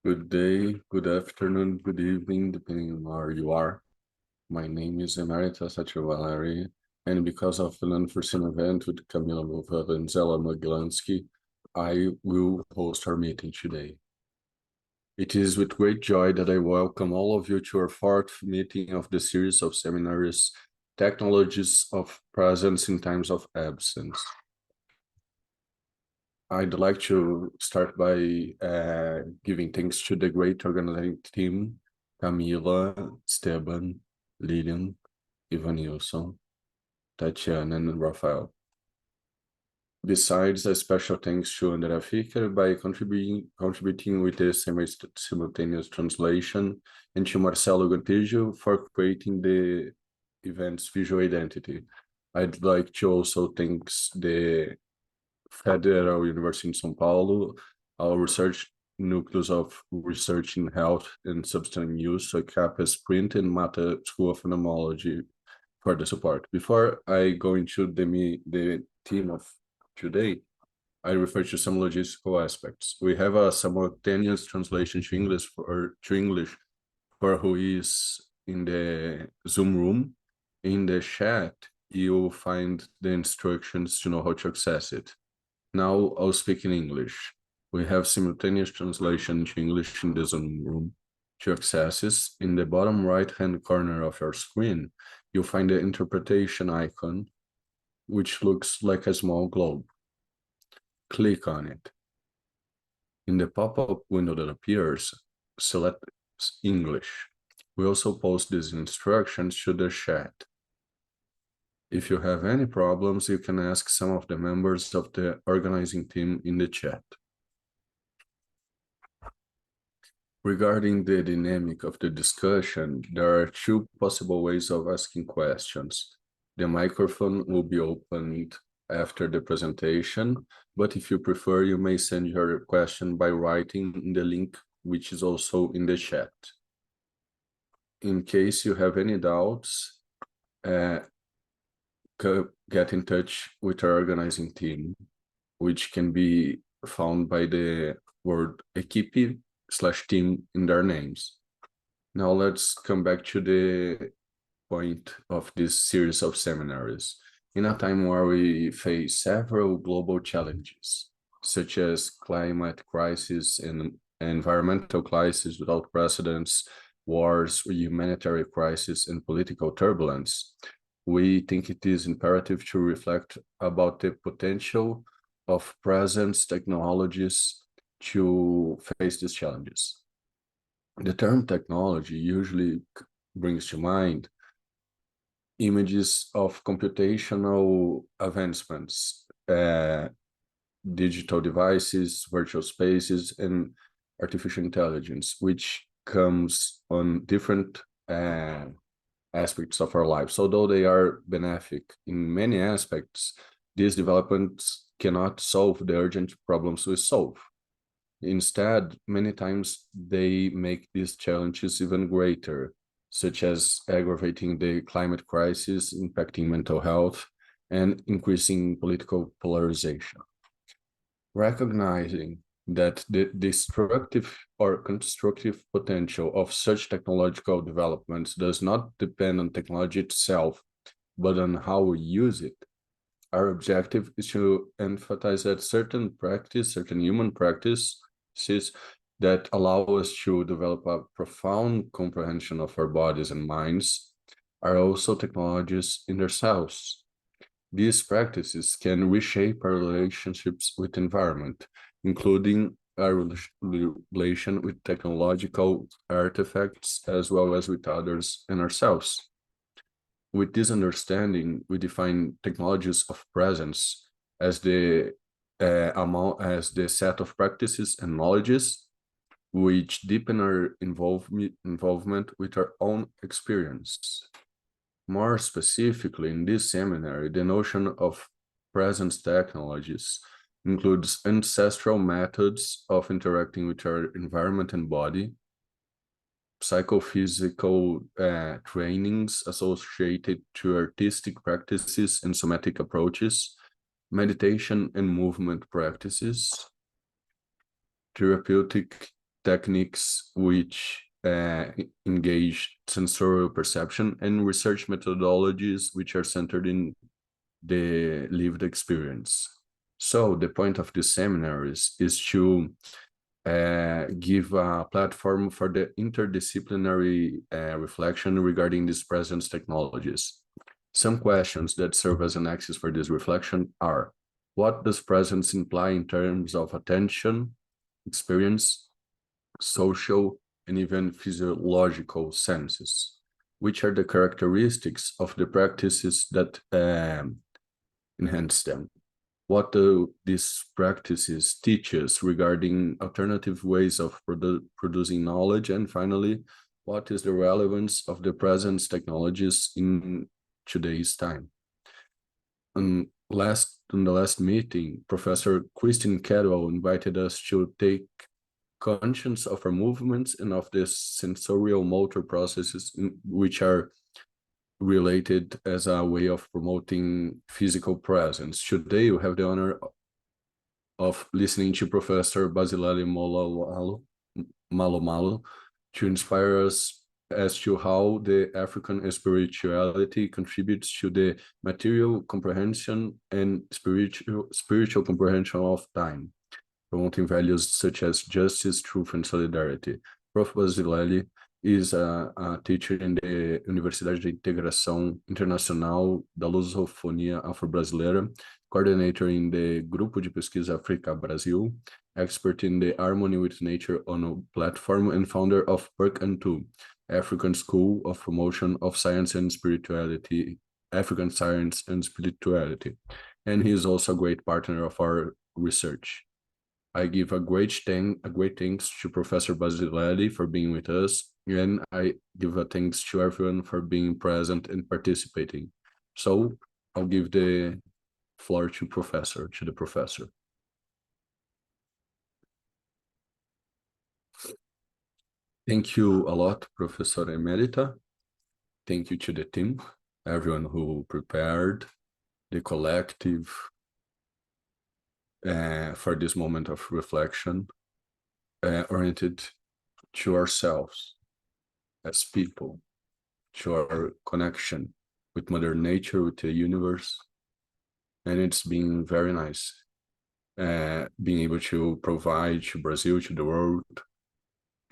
Good day, good afternoon, good evening, depending on where you are. My name is Emeritus Valeri, and because of an unforeseen event with Camila Movada and Zella Moglansky, I will host our meeting today. It is with great joy that I welcome all of you to our fourth meeting of the series of seminars, Technologies of Presence in Times of Absence. I'd like to start by giving thanks to the great organizing team, Camila, Esteban, Lilian, Ivanilson, Tatiana, and Rafael. Besides, a special thanks to Andrea Ficker by contributing with the simultaneous translation, and to Marcelo Gontijo for creating the event's visual identity. I'd like to also thank the Federal University in São Paulo, our research nucleus of research in health and substance use, so CAPES Print and Mata School of Phenomenology for the support. Before I go into the theme of today, I refer to some logistical aspects. We have a simultaneous translation to English for who is in the Zoom room. In the chat, you'll find the instructions to know how to access it. Now I'll speak in English. We have simultaneous translation to English in the Zoom room. To access this, in the bottom right-hand corner of your screen, you'll find the interpretation icon, which looks like a small globe. Click on it. In the pop-up window that appears, select English. We also post these instructions to the chat. If you have any problems, you can ask some of the members of the organizing team in the chat. Regarding the dynamic of the discussion, there are two possible ways of asking questions. The microphone will be opened after the presentation, but if you prefer, you may send your question by writing in the link, which is also in the chat. In case you have any doubts, get in touch with our organizing team, which can be found by the word equipe/team in their names. Now let's come back to the point of this series of seminars. In a time where we face several global challenges, such as climate crisis and environmental crisis without precedents, wars, humanitarian crisis, and political turbulence, we think it is imperative to reflect about the potential of present technologies to face these challenges. The term technology usually brings to mind images of computational advancements, digital devices, virtual spaces, and artificial intelligence, which comes on different aspects of our lives. Although they are benefic in many aspects, these developments cannot solve the urgent problems we solve. Instead, many times they make these challenges even greater, such as aggravating the climate crisis, impacting mental health, and increasing political polarization. Recognizing that the destructive or constructive potential of such technological developments does not depend on technology itself, but on how we use it. Our objective is to emphasize that certain human practices that allow us to develop a profound comprehension of our bodies and minds are also technologies in themselves. These practices can reshape our relationships with environment, including our relation with technological artifacts, as well as with others and ourselves. With this understanding, we define technologies of presence as the set of practices and knowledges which deepen our involvement with our own experience. More specifically, in this seminary, the notion of presence technologies includes ancestral methods of interacting with our environment and body, psychophysical trainings associated to artistic practices and somatic approaches, meditation and movement practices, therapeutic techniques which engage sensorial perception, and research methodologies which are centered in the lived experience. So the point of this seminar is to give a platform for the interdisciplinary reflection regarding these present technologies. Some questions that serve as an axis for this reflection are: what does presence imply in terms of attention, experience, social, and even physiological senses? Which are the characteristics of the practices that enhance them? What do these practices teach us regarding alternative ways of producing knowledge? And finally, what is the relevance of the present technologies in today's time? In the last meeting, Professor Christine Cadwell invited us to take conscience of our movements and of the sensorial motor processes which are related as a way of promoting physical presence. Today, we have the honor of listening to Professor Bas'Ilele Malomalo to inspire us as to how the African spirituality contributes to the material comprehension and spiritual comprehension of time, promoting values such as justice, truth, and solidarity. Prof. Bas'Ilele is a teacher in the Universidade de Integração Internacional da Lusofonia Afro-Brasileira, coordinator in the Grupo de Pesquisa África-Brasil, expert in the Harmony with Nature ONU platform, and founder of PERC&2, African School of Promotion of Science and Spirituality, African Science and Spirituality. And he is also a great partner of our research. I give a great thanks to Professor Bas'Ilele for being with us, and I give a thanks to everyone for being present and participating. So I'll give the floor to the professor. Thank you a lot, Professor Emerita. Thank you to the team, everyone who prepared, the collective, for this moment of reflection, oriented to ourselves as people, to our connection with Mother Nature, with the universe. And it's been very nice being able to provide to Brazil, to the world,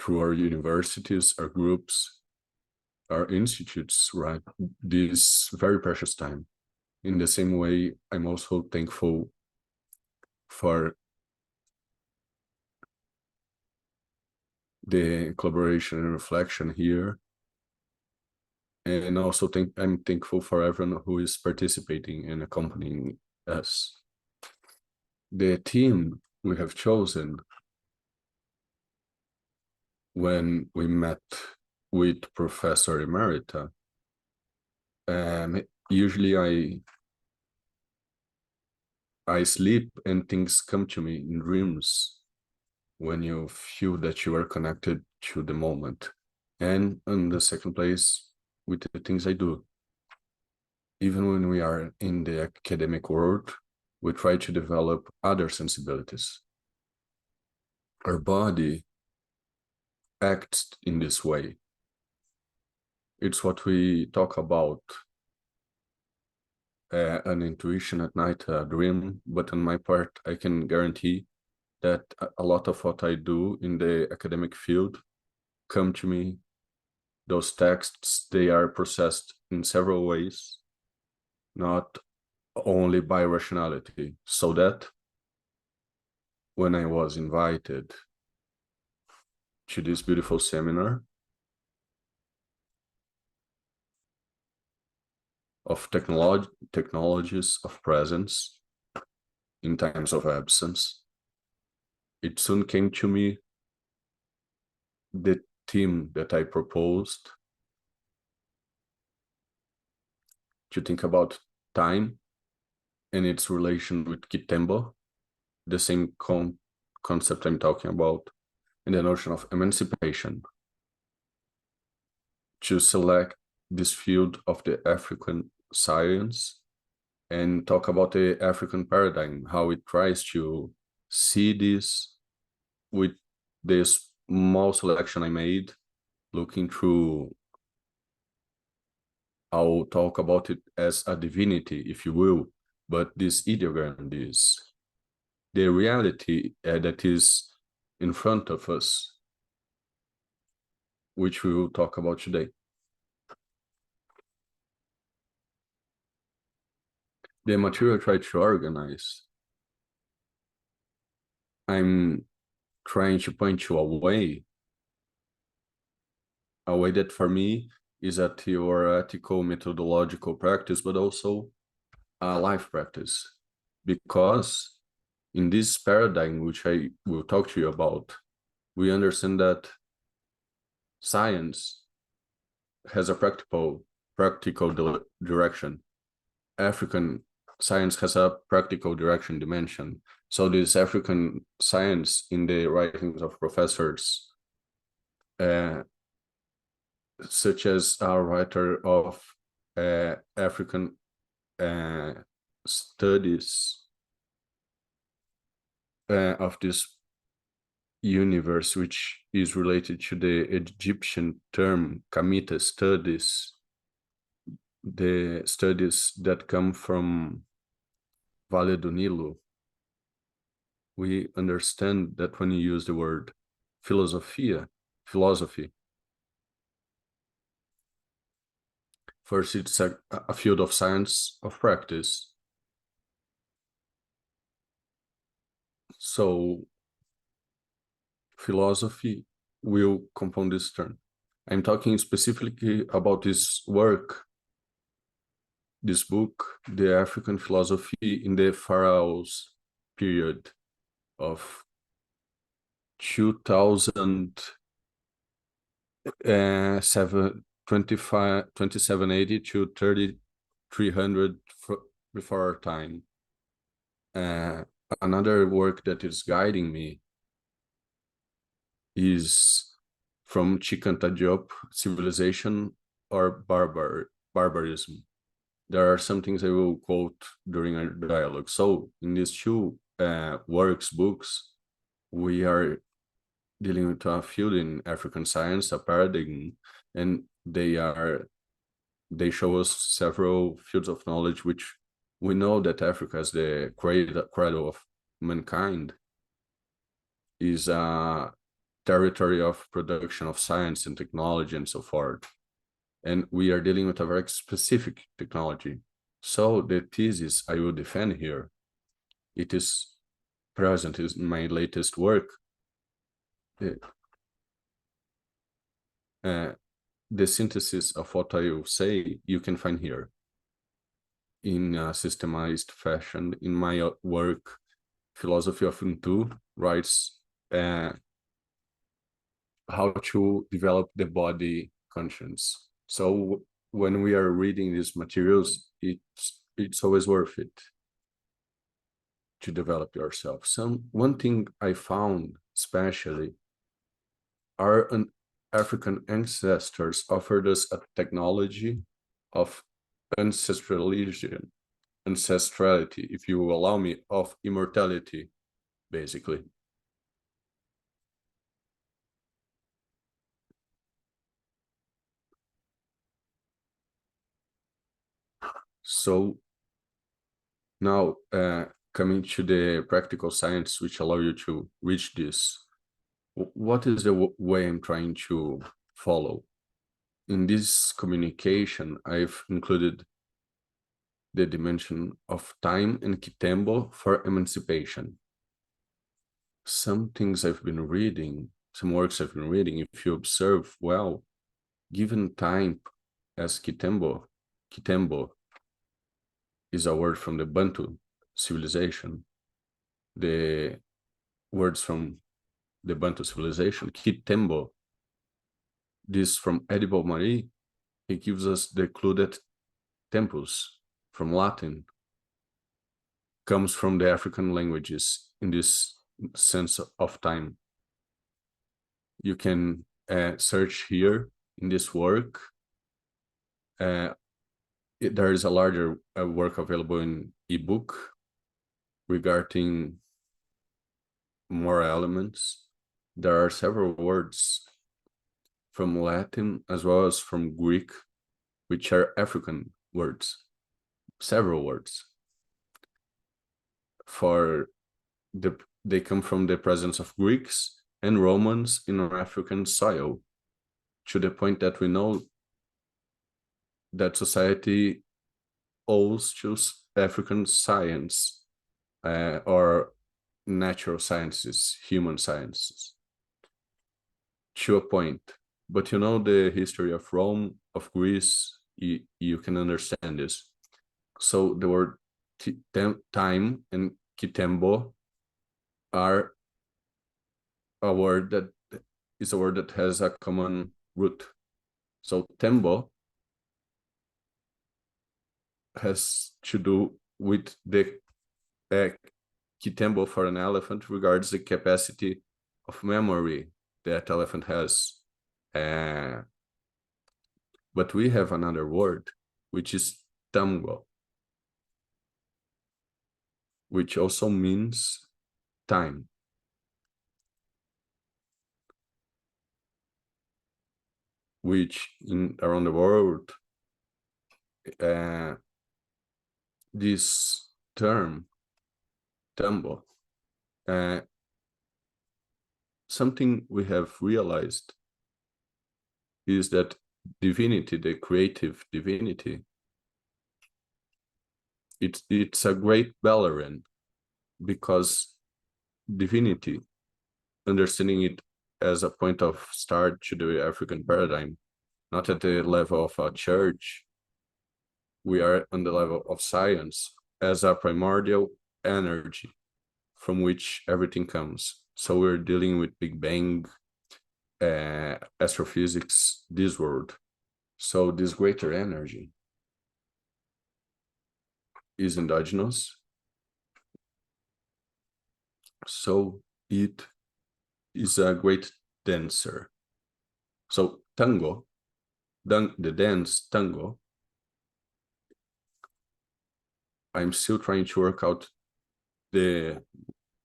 through our universities, our groups, our institutes, right, this very precious time. In the same way, I'm also thankful for the collaboration and reflection here. And also I'm thankful for everyone who is participating and accompanying us. The team we have chosen when we met with Professor Emerita, usually I sleep and things come to me in dreams when you feel that you are connected to the moment. And in the second place, with the things I do. Even when we are in the academic world, we try to develop other sensibilities. Our body acts in this way. It's what we talk about, an intuition at night, a dream, but on my part, I can guarantee that a lot of what I do in the academic field come to me. Those texts, they are processed in several ways, not only by rationality, so that when I was invited to this beautiful seminar of technologies of presence in times of absence, it soon came to me the theme that I proposed to think about time and its relation with Kitembo, the same concept I'm talking about, and the notion of emancipation, to select this field of the African science and talk about the African paradigm, how it tries to see this with this small selection I made, looking through. I'll talk about it as a divinity, if you will, but this ideogram, the reality that is in front of us, which we will talk about today. The material I tried to organize, I'm trying to point you a way that for me is a theoretical methodological practice, but also a life practice. Because in this paradigm, which I will talk to you about, we understand that science has a practical direction. African science has a practical direction dimension. So this African science in the writings of professors, such as our writer of African studies of this universe, which is related to the Egyptian term Kamita studies, the studies that come from Vale do Nilo. We understand that when you use the word philosophy, first it's a field of science of practice. So philosophy will compound this term. I'm talking specifically about this work, this book, The African Philosophy in the Pharaohs period of 2780 to 3300 before our time. Another work that is guiding me is from Chikanta Diop, Civilization or Barbarism. There are some things I will quote during our dialogue. So in these two books, we are dealing with a field in African science, a paradigm, and they show us several fields of knowledge, which we know that Africa as the cradle of mankind is a territory of production of science and technology and so forth. And we are dealing with a very specific technology. So the thesis I will defend here, it is present in my latest work. The synthesis of what I will say, you can find here in a systemized fashion. In my work, Philosophy of Ubuntu writes how to develop the body conscience. So when we are reading these materials, it's always worth it to develop yourself. One thing I found especially, our African ancestors offered us a technology of ancestrality, if you will allow me, of immortality, basically. So now coming to the practical science which allow you to reach this, what is the way I'm trying to follow? In this communication, I've included the dimension of time and Kitembo for emancipation. Some things I've been reading, some works I've been reading, if you observe well, given time as Kitembo is a word from the Bantu civilization. The words from the Bantu civilization, Kitembo, this from Edible Marie, he gives us the clue that tempus, from Latin, comes from the African languages in this sense of time. You can search here in this work. There is a larger work available in ebook regarding more elements. there are several words from Latin as well as from Greek, which are African words, several words. They come from the presence of Greeks and Romans in African soil, to the point that we know that society owes to African science or natural sciences, human sciences, to a point. But you know the history of Rome, of Greece, you can understand this. So the word time and Kitembo are a word that is a word that has a common root. So tembo has to do with the Kitembo for an elephant regards the capacity of memory that elephant has. But we have another word, which is tango, which also means time. Which around the world, this term, tambo, something we have realized is that divinity, the creative divinity, it's a great ballerina, because divinity, understanding it as a point of start to the African paradigm, not at the level of a church, we are on the level of science as a primordial energy from which everything comes. So we're dealing with Big Bang, astrophysics, this world. So this greater energy is endogenous. So it is a great dancer. So tango, the dance tango, I'm still trying to work out the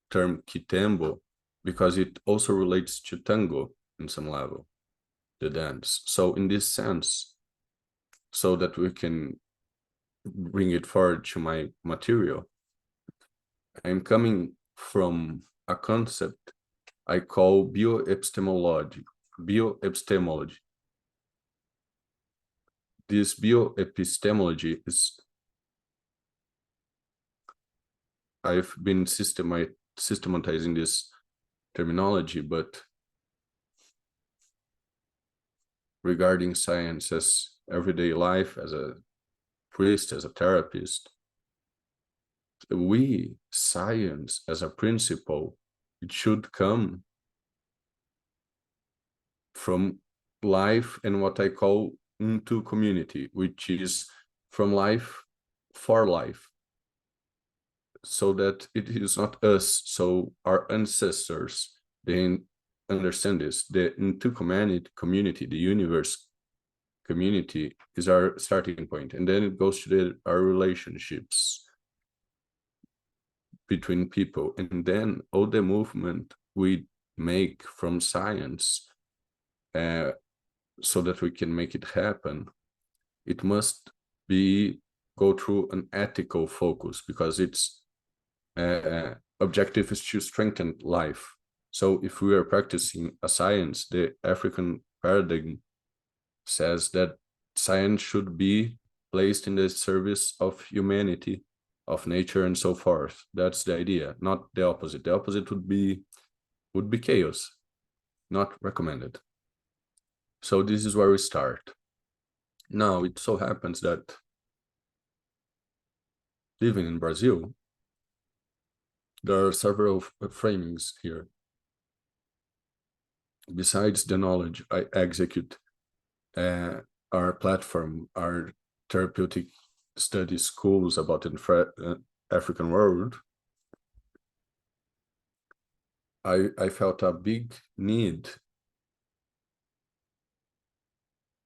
term Kitembo, because it also relates to tango in some level, the dance. So in this sense, so that we can bring it forward to my material, I'm coming from a concept I call bioepistemology. This bioepistemology is, I've been systematizing this terminology, but regarding science as everyday life, as a priest, as a therapist, science as a principle, it should come from life and what I call into community, which is from life for life, so that it is not us. So our ancestors, they understand this. The into community, the universe community is our starting point, and then it goes to our relationships between people, and then all the movement we make from science, so that we can make it happen, it must go through an ethical focus, because its objective is to strengthen life. So if we are practicing a science, the African paradigm says that science should be placed in the service of humanity, of nature, and so forth. That's the idea, not the opposite. The opposite would be chaos, not recommended. So this is where we start. Now, it so happens that living in Brazil, there are several framings here. Besides the knowledge I execute, our platform, our therapeutic study schools about the African world, I felt a big need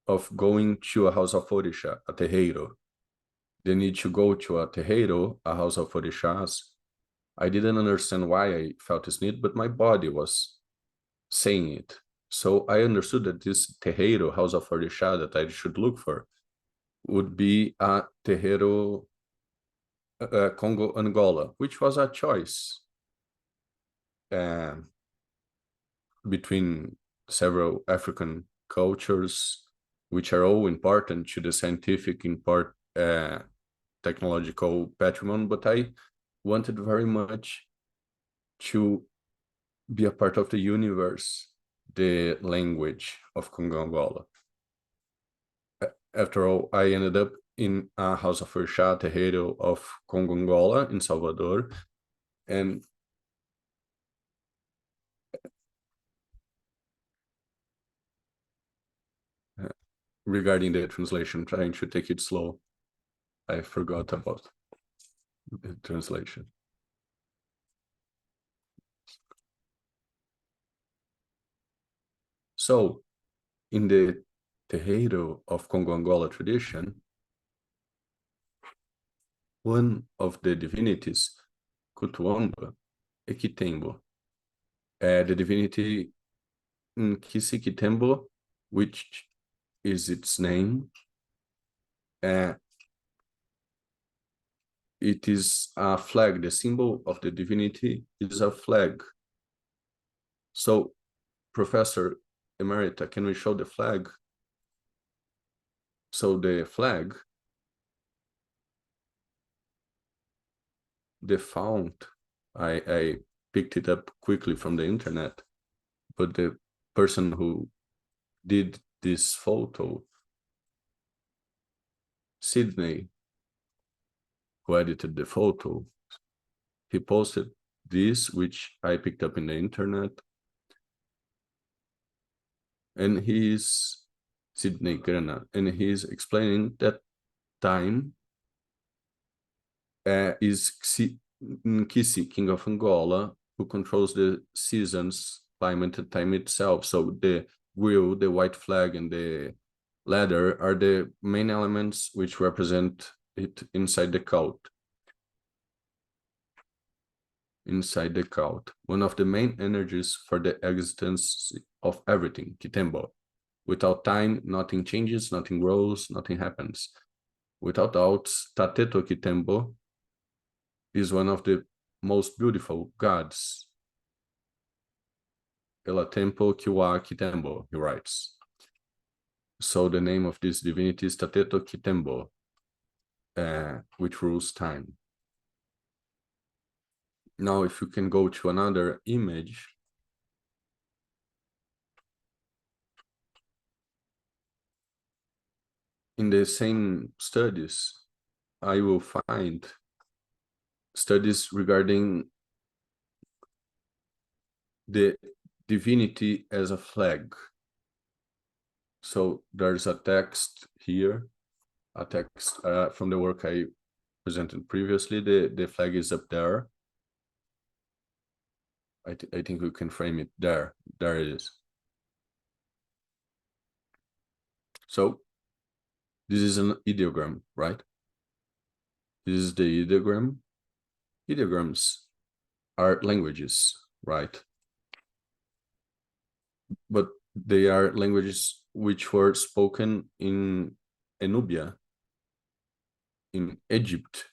of going to a house of Orisha, a terreiro. The need to go to a terreiro, a house of Orishas. I didn't understand why I felt this need, but my body was saying it. So I understood that this terreiro, house of orixá, that I should look for, would be a terreiro Congo Angola, which was a choice between several African cultures, which are all important to the scientific technological patrimony, but I wanted very much to be a part of the universe, the language of Congo Angola. After all, I ended up in a house of orixá, terreiro of Congo Angola in Salvador, and regarding the translation, trying to take it slow, I forgot about the translation. So, in the terreiro of Congo Angola tradition, one of the divinities, Kutuamba, e Kitembo. The divinity Kitembo, which is its name, it is a flag. The symbol of the divinity is a flag. So, Professor Emerita, can we show the flag? So the flag, the font, I picked it up quickly from the internet, but the person who did this photo, Sydney, who edited the photo, he posted this, which I picked up in the internet, and he's Sydney Grana, and he's explaining that time is Nkisi, king of Angola, who controls the seasons, climate, and time itself. So the wheel, the white flag, and the ladder are the main elements which represent it inside the cult. Inside the cult, one of the main energies for the existence of everything, Kitembo. Without time, nothing changes, nothing grows, nothing happens. Without doubts, Tateto Kitembo is one of the most beautiful gods. Ela tempo kiwa Kitembo, he writes. So the name of this divinity is Tateto Kitembo, which rules time. Now, if you can go to another image, in the same studies, I will find studies regarding the divinity as a flag. So there's a text here, a text from the work I presented previously. The flag is up there. I think we can frame it there. There it is. So this is an ideogram, right? This is the ideogram. Ideograms are languages, right? But they are languages which were spoken in Nubia, in Egypt.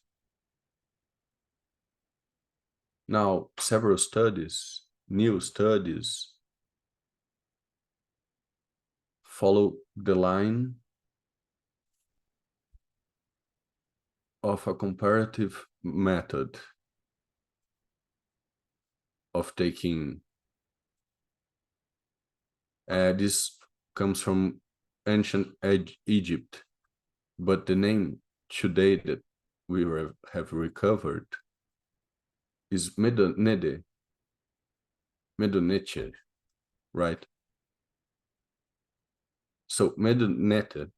Now, several studies, new studies, follow the line of a comparative method of taking. This comes from ancient Egypt, but the name today that we have recovered is Medonede, Medoneche, right? So Medoneter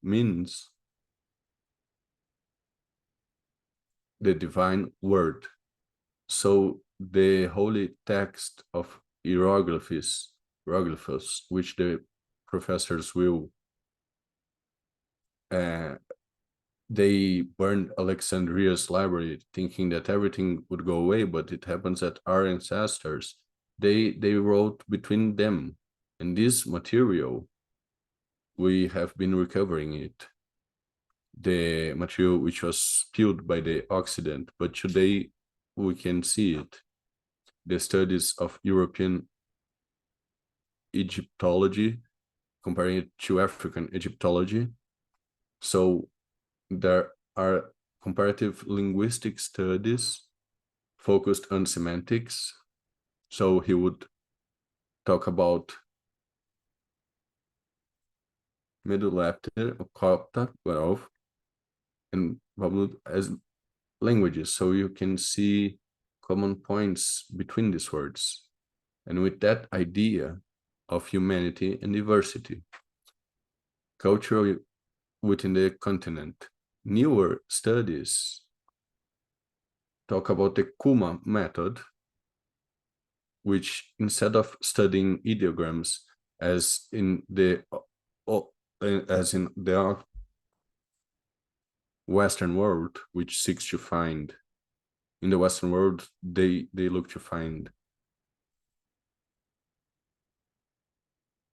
means the divine word. So the holy text of hieroglyphs, which the professors will they burned Alexandria's library thinking that everything would go away, but it happens that our ancestors, they wrote between them. And this material, we have been recovering it. The material which was spilled by the Occident, but today we can see it. The studies of European Egyptology, comparing it to African Egyptology. So there are comparative linguistic studies focused on semantics. So he would talk about Middle-Lapter, Copta, Guarov, and Bablut as languages. So you can see common points between these words. And with that idea of humanity and diversity, cultural within the continent, newer studies talk about the Kuma method, which instead of studying ideograms as in the Western world, which seeks to find, in the Western world, they look to find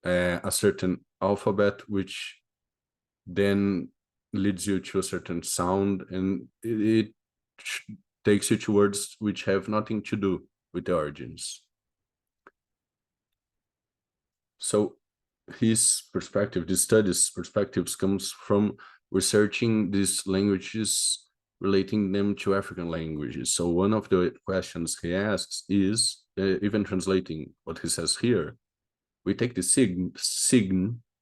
a certain alphabet, which then leads you to a certain sound, and it takes you to words which have nothing to do with the origins. So his perspective, this study's perspectives, comes from researching these languages, relating them to African languages. So one of the questions he asks is, even translating what he says here, we take the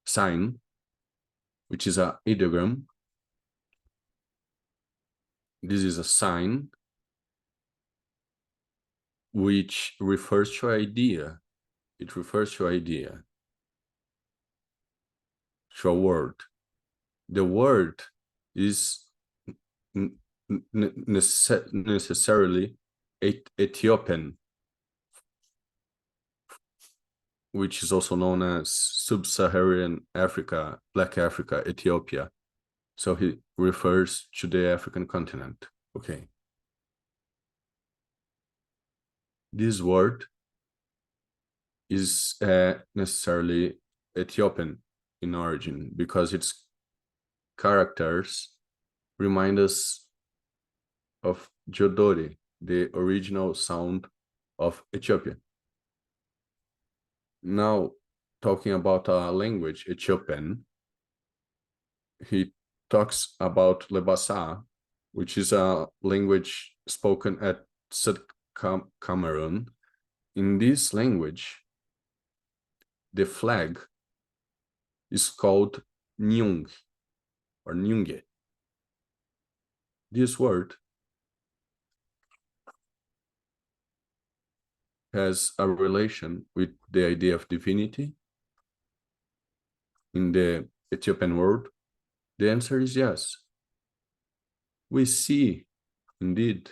sign, which is an ideogram. This is a sign which refers to idea. It refers to idea, to a word. The word is necessarily Ethiopian, which is also known as Sub-Saharan Africa, Black Africa, Ethiopia. So he refers to the African continent. Okay. This word is necessarily Ethiopian in origin because its characters remind us of Jodori, the original sound of Ethiopia. Now, talking about a language, Ethiopian, he talks about Lebasa, which is a language spoken at Cameroon. In this language, the flag is called Nyung or Nyunge. This word has a relation with the idea of divinity in the Ethiopian world. The answer is yes. We see, indeed,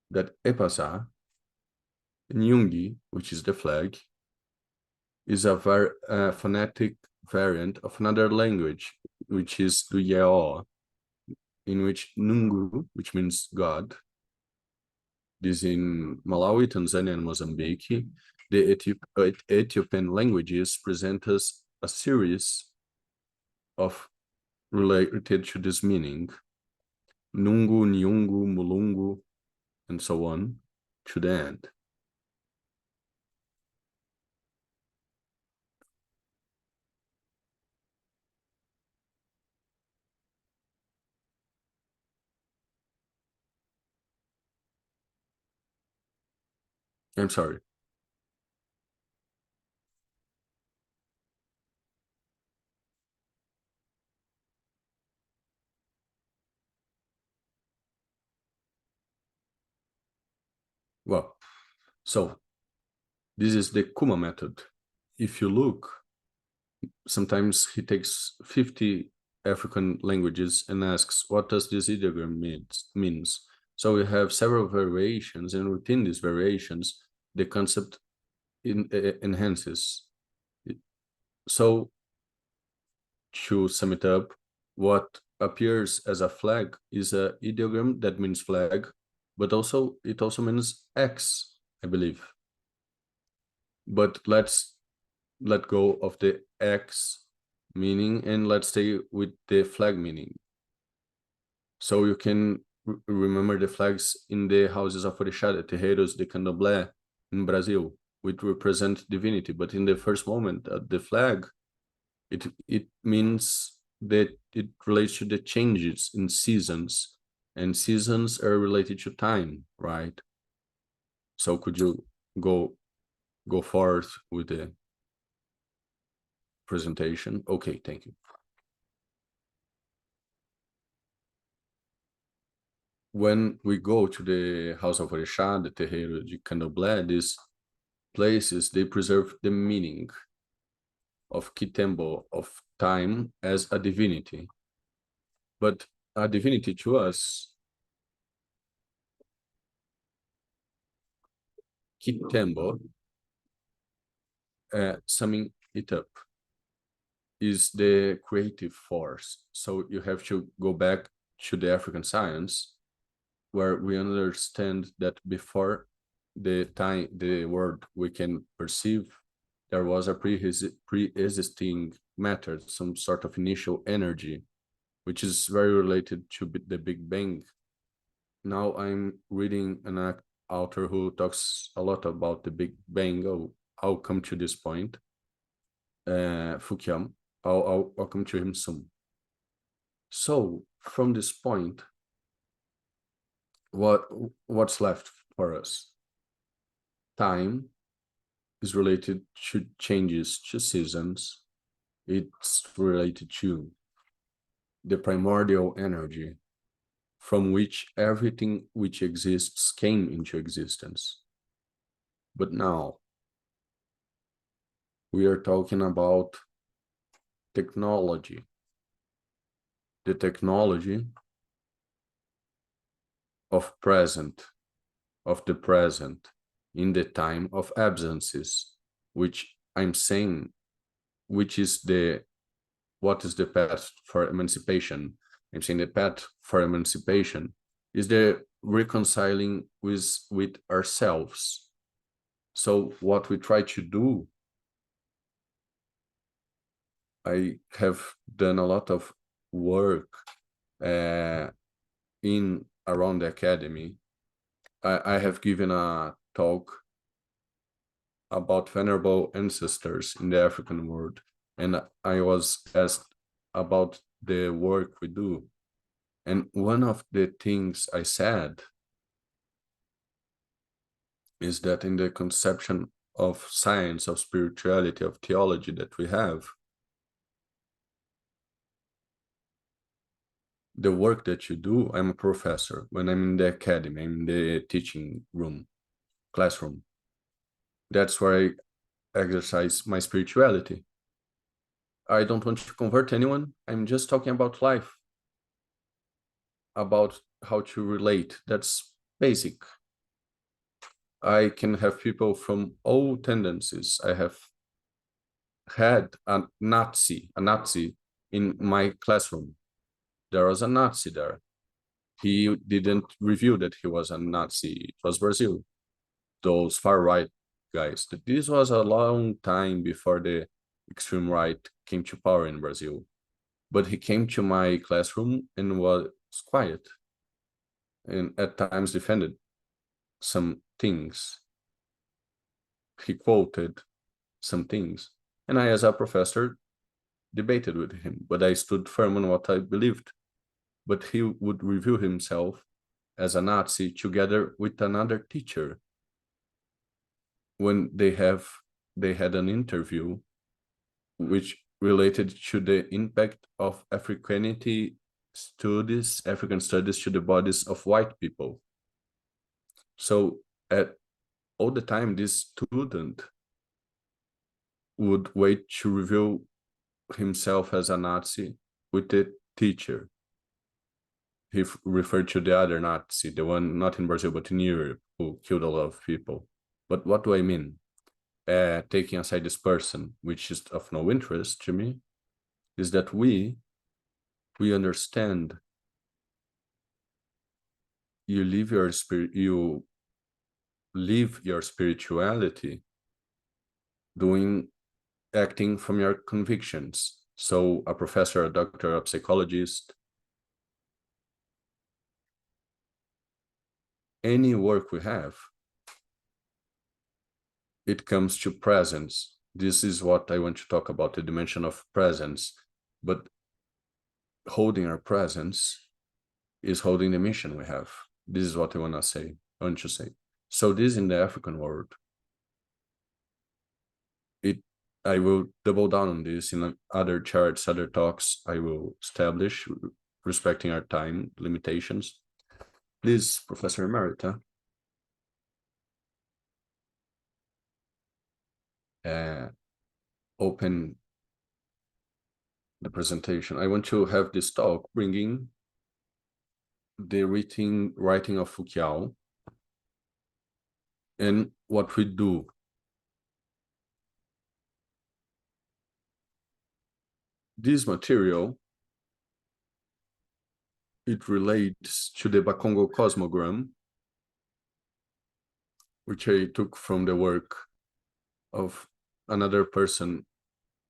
that Epasa, Nyungi, which is the flag, is a phonetic variant of another language, which is Luyao, in which Nungu, which means God, this in Malawi, Tanzania, and Mozambique. The Ethiopian languages present us a series of related to this meaning, Nungu, Nyungu, Mulungu, and so on, to the end. I'm sorry. Well, so this is the Kuma method. If you look, sometimes he takes 50 African languages and asks, what does this ideogram means? So we have several variations, and within these variations, the concept enhances. So to sum it up, what appears as a flag is a ideogram that means flag, but it also means X, I believe. But let's let go of the X meaning and let's stay with the flag meaning. So you can remember the flags in the houses of Orixá, the terreiros de Candomblé in Brazil, which represent divinity. But in the first moment, the flag, it means that it relates to the changes in seasons, and seasons are related to time, right? So could you go forth with the presentation? Okay, thank you. When we go to the House of Orixá, the Terreiro de Candomblé, these places, they preserve the meaning of Kitembo, of time, as a divinity. But a divinity to us, Kitembo, summing it up, is the creative force. So you have to go back to the African science, where we understand that before the world we can perceive, there was a pre-existing matter, some sort of initial energy, which is very related to the Big Bang. Now I'm reading an author who talks a lot about the Big Bang. I'll come to this point. Fukuyama. I'll come to him soon. So from this point, what's left for us? Time is related to changes to seasons. It's related to the primordial energy from which everything which exists came into existence. But now we are talking about technology. The technology of the present, in the time of absences, which I'm saying, what is the path for emancipation? I'm saying the path for emancipation is the reconciling with ourselves. So what we try to do, I have done a lot of work around the academy. I have given a talk about venerable ancestors in the African world, and I was asked about the work we do. And one of the things I said is that in the conception of science, of spirituality, of theology that we have, the work that you do, I'm a professor. When I'm in the academy, I'm in the teaching room, classroom. That's where I exercise my spirituality. I don't want to convert anyone. I'm just talking about life, about how to relate. That's basic. I can have people from all tendencies. I have had a Nazi in my classroom. There was a Nazi there. He didn't reveal that he was a Nazi. It was Brazil, those far-right guys. This was a long time before the extreme right came to power in Brazil. But he came to my classroom and was quiet, and at times defended some things. He quoted some things. And I, as a professor, debated with him, but I stood firm on what I believed. But he would reveal himself as a Nazi together with another teacher. When they had an interview which related to the impact of African studies to the bodies of white people. So all the time, this student would wait to reveal himself as a Nazi with the teacher. He referred to the other Nazi, the one not in Brazil, but in Europe, who killed a lot of people. But what do I mean? Taking aside this person, which is of no interest to me, is that we we understand you live your spirituality acting from your convictions. So a professor, a doctor, a psychologist, any work we have, it comes to presence. This is what I want to talk about, the dimension of presence. But holding our presence is holding the mission we have. This is what I want to say. So this in the African world, I will double down on this in other charts, other talks I will establish, respecting our time limitations. Please, Professor Emerita. Open the presentation. I want to have this talk bringing the writing of Foucault and what we do. This material, it relates to the Bakongo cosmogram, which I took from the work of another person,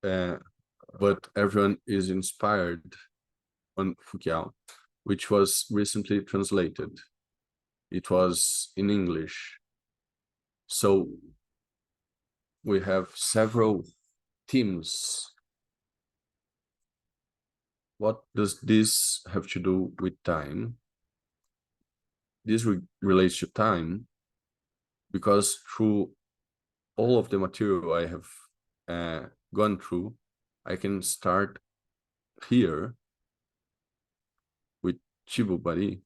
but everyone is inspired on Foucault, which was recently translated. It was in English. So we have several themes. What does this have to do with time? This relates to time because through all of the material I have gone through, I can start here with Chibubari.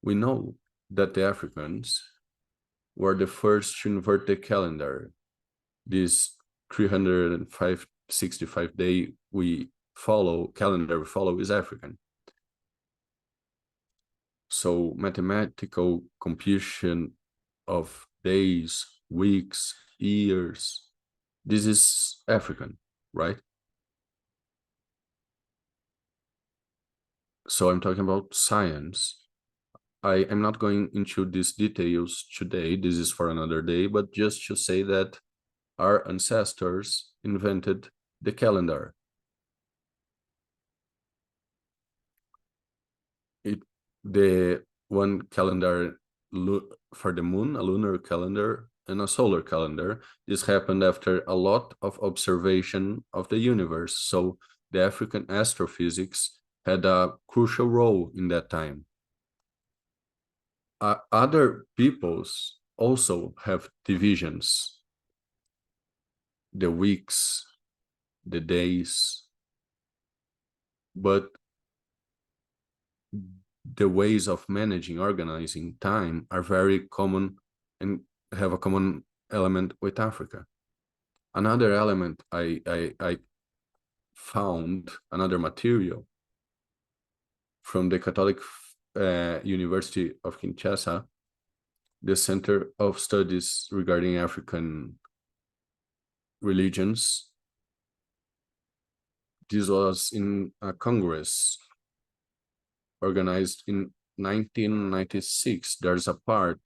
We know that the Africans were the first to invert the calendar. This 365-day calendar we follow is African. So mathematical computation of days, weeks, years, this is African, right? So I'm talking about science. I am not going into these details today. This is for another day, but just to say that our ancestors invented the calendar. The one calendar for the moon, a lunar calendar, and a solar calendar. This happened after a lot of observation of the universe. So the African astrophysics had a crucial role in that time. Other peoples also have divisions, the weeks, the days, but the ways of managing, organizing time are very common and have a common element with Africa. Another element I found, another material from the Catholic University of Kinshasa, the Center of Studies regarding African religions. This was in a congress organized in 1996. There's a part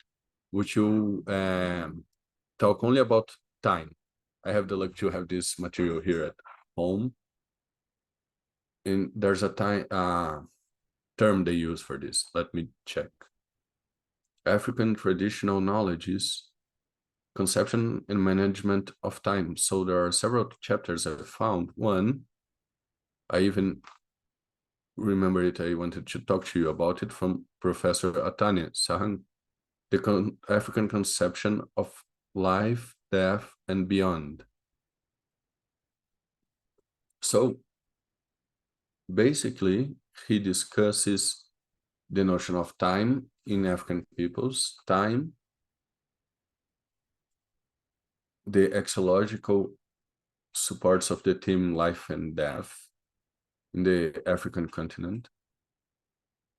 which you talk only about time. I have the luck to have this material here at home. And there's a term they use for this. Let me check. African traditional knowledges, conception and management of time. So there are several chapters I found. One, I even remember it, I wanted to talk to you about it, from Professor Atane Sahang, the African conception of life, death, and beyond. So basically, he discusses the notion of time in African peoples, time, the axiological supports of the theme life and death in the African continent,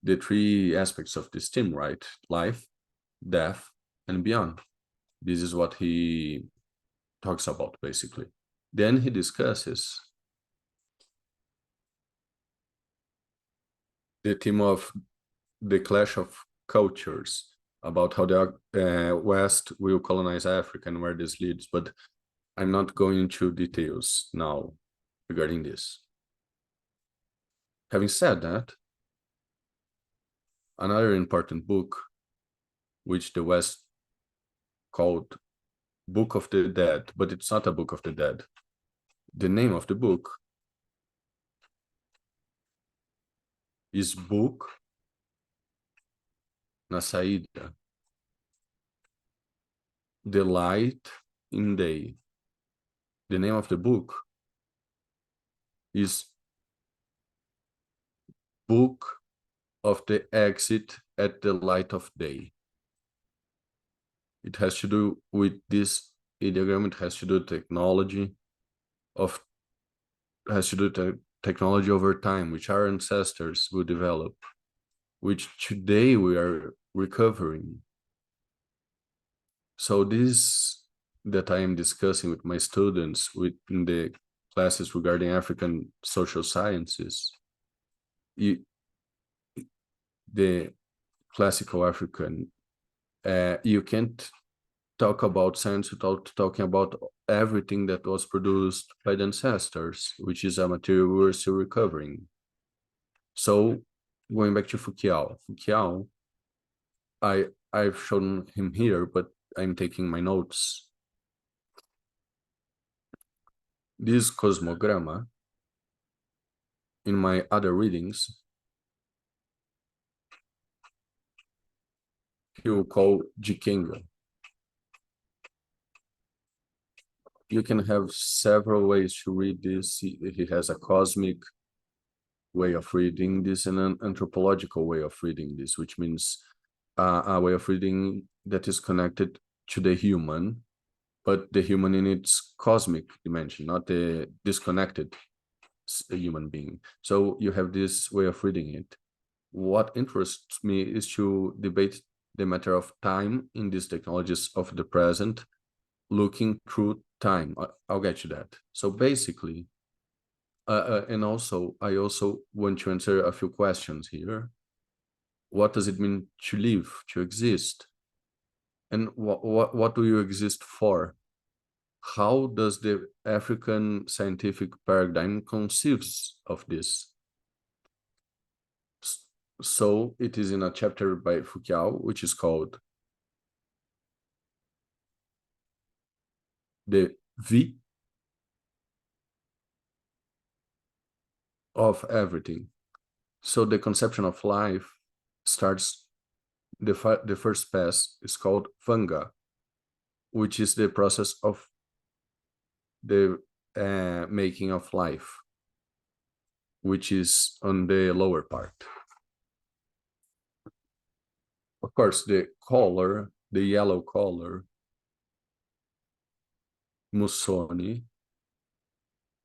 the three aspects of this theme, right? Life, death, and beyond. This is what he talks about, basically. Then he discusses the theme of the clash of cultures, about how the West will colonize Africa and where this leads, but I'm not going into details now regarding this. Having said that, another important book, which the West called Book of the Dead, but it's not a Book of the Dead. The name of the book is Book na Saída, The Light in Day. The name of the book is Book of the Exit at the Light of Day. It has to do with this ideogram. It has to do with technology technology over time, which our ancestors will develop, which today we are recovering. So this that I am discussing with my students in the classes regarding African social sciences, the classical African, you can't talk about science without talking about everything that was produced by the ancestors, which is a material we're still recovering. So going back to Foucault, I've shown him here, but I'm taking my notes. This cosmogramma, in my other readings, he will call Jikenga. You can have several ways to read this. He has a cosmic way of reading this and an anthropological way of reading this, which means a way of reading that is connected to the human, but the human in its cosmic dimension, not the disconnected human being. So you have this way of reading it. What interests me is to debate the matter of time in these technologies of the present, looking through time. I'll get to that. So basically, and also, I also want to answer a few questions here. What does it mean to live, to exist? And what do you exist for? How does the African scientific paradigm conceives of this? So it is in a chapter by Foucault, which is called The V of Everything. So the conception of life starts, the first pass is called Vanga, which is the process of the making of life, which is on the lower part. Of course, the color, the yellow color, Musoni,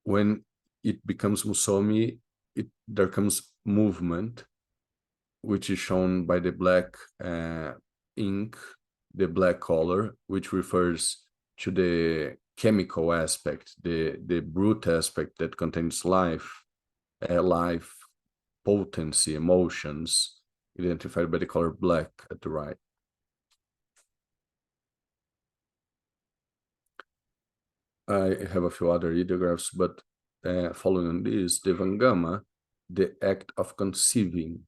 when it becomes Musomi, there comes movement, which is shown by the black ink, the black color, which refers to the chemical aspect, the brute aspect that contains life, potency, emotions, identified by the color black at the right. I have a few other ideographs, but following on this, the Vangama, the act of conceiving.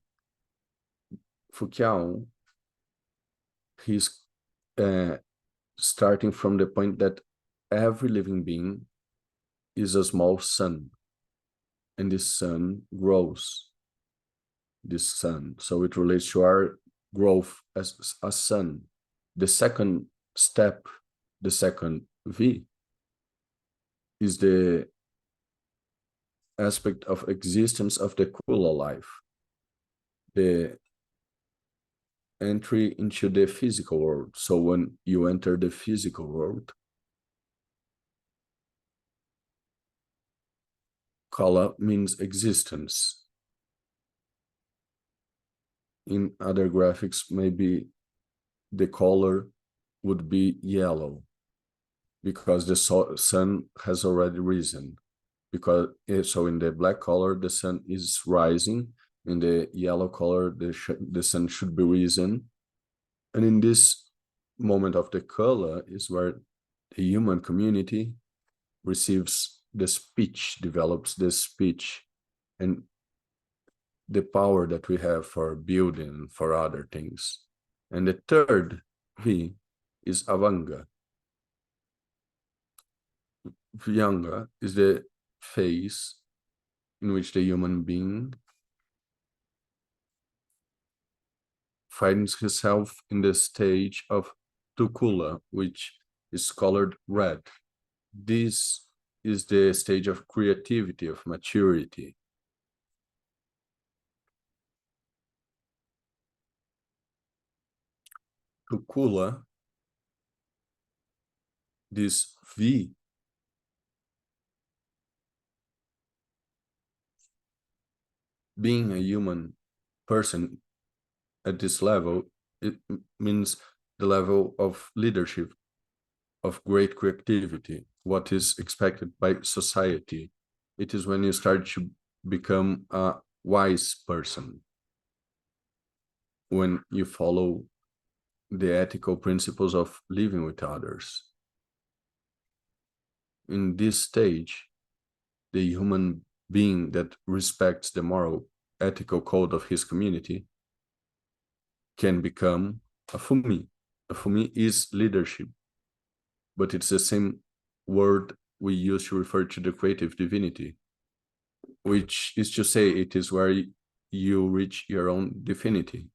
Foucault, he's starting from the point that every living being is a small sun, and this sun grows, this sun. So it relates to our growth as a sun. The second step, the second V, is the aspect of existence of the Kula life, the entry into the physical world. So when you enter the physical world, Kala means existence. In other graphics, maybe the color would be yellow because the sun has already risen. So in the black color, the sun is rising, In the yellow color, the sun should be risen. And in this moment of the color is where the human community receives the speech, develops the speech, and the power that we have for building, for other things. And the third V is Avanga. Vyanga is the phase in which the human being finds himself in the stage of Tukula, which is colored red. This is the stage of creativity, of maturity. Tukula, this V, being a human person at this level, it means the level of leadership, of great creativity, what is expected by society. It is when you start to become a wise person, when you follow the ethical principles of living with others. In this stage, the human being that respects the moral, ethical code of his community can become a fumi. A fumi is leadership, but it's the same word we use to refer to the creative divinity, which is to say it is where you reach your own divinity.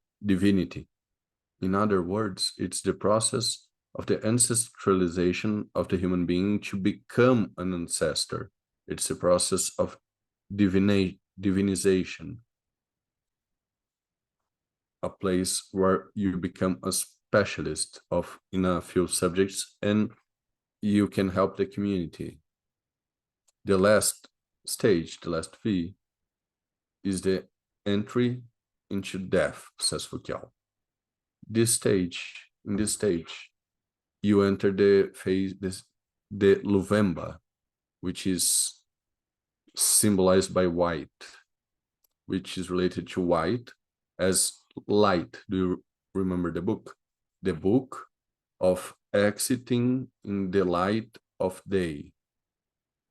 In other words, it's the process of the ancestralization of the human being to become an ancestor. It's a process of divinization, a place where you become a specialist in a few subjects and you can help the community. The last stage, the last V, is the entry into death, says Foucault. In this stage, you enter the phase, the Luvemba, which is symbolized by white, which is related to white as light. Do you remember the book? The book of exiting in the light of day.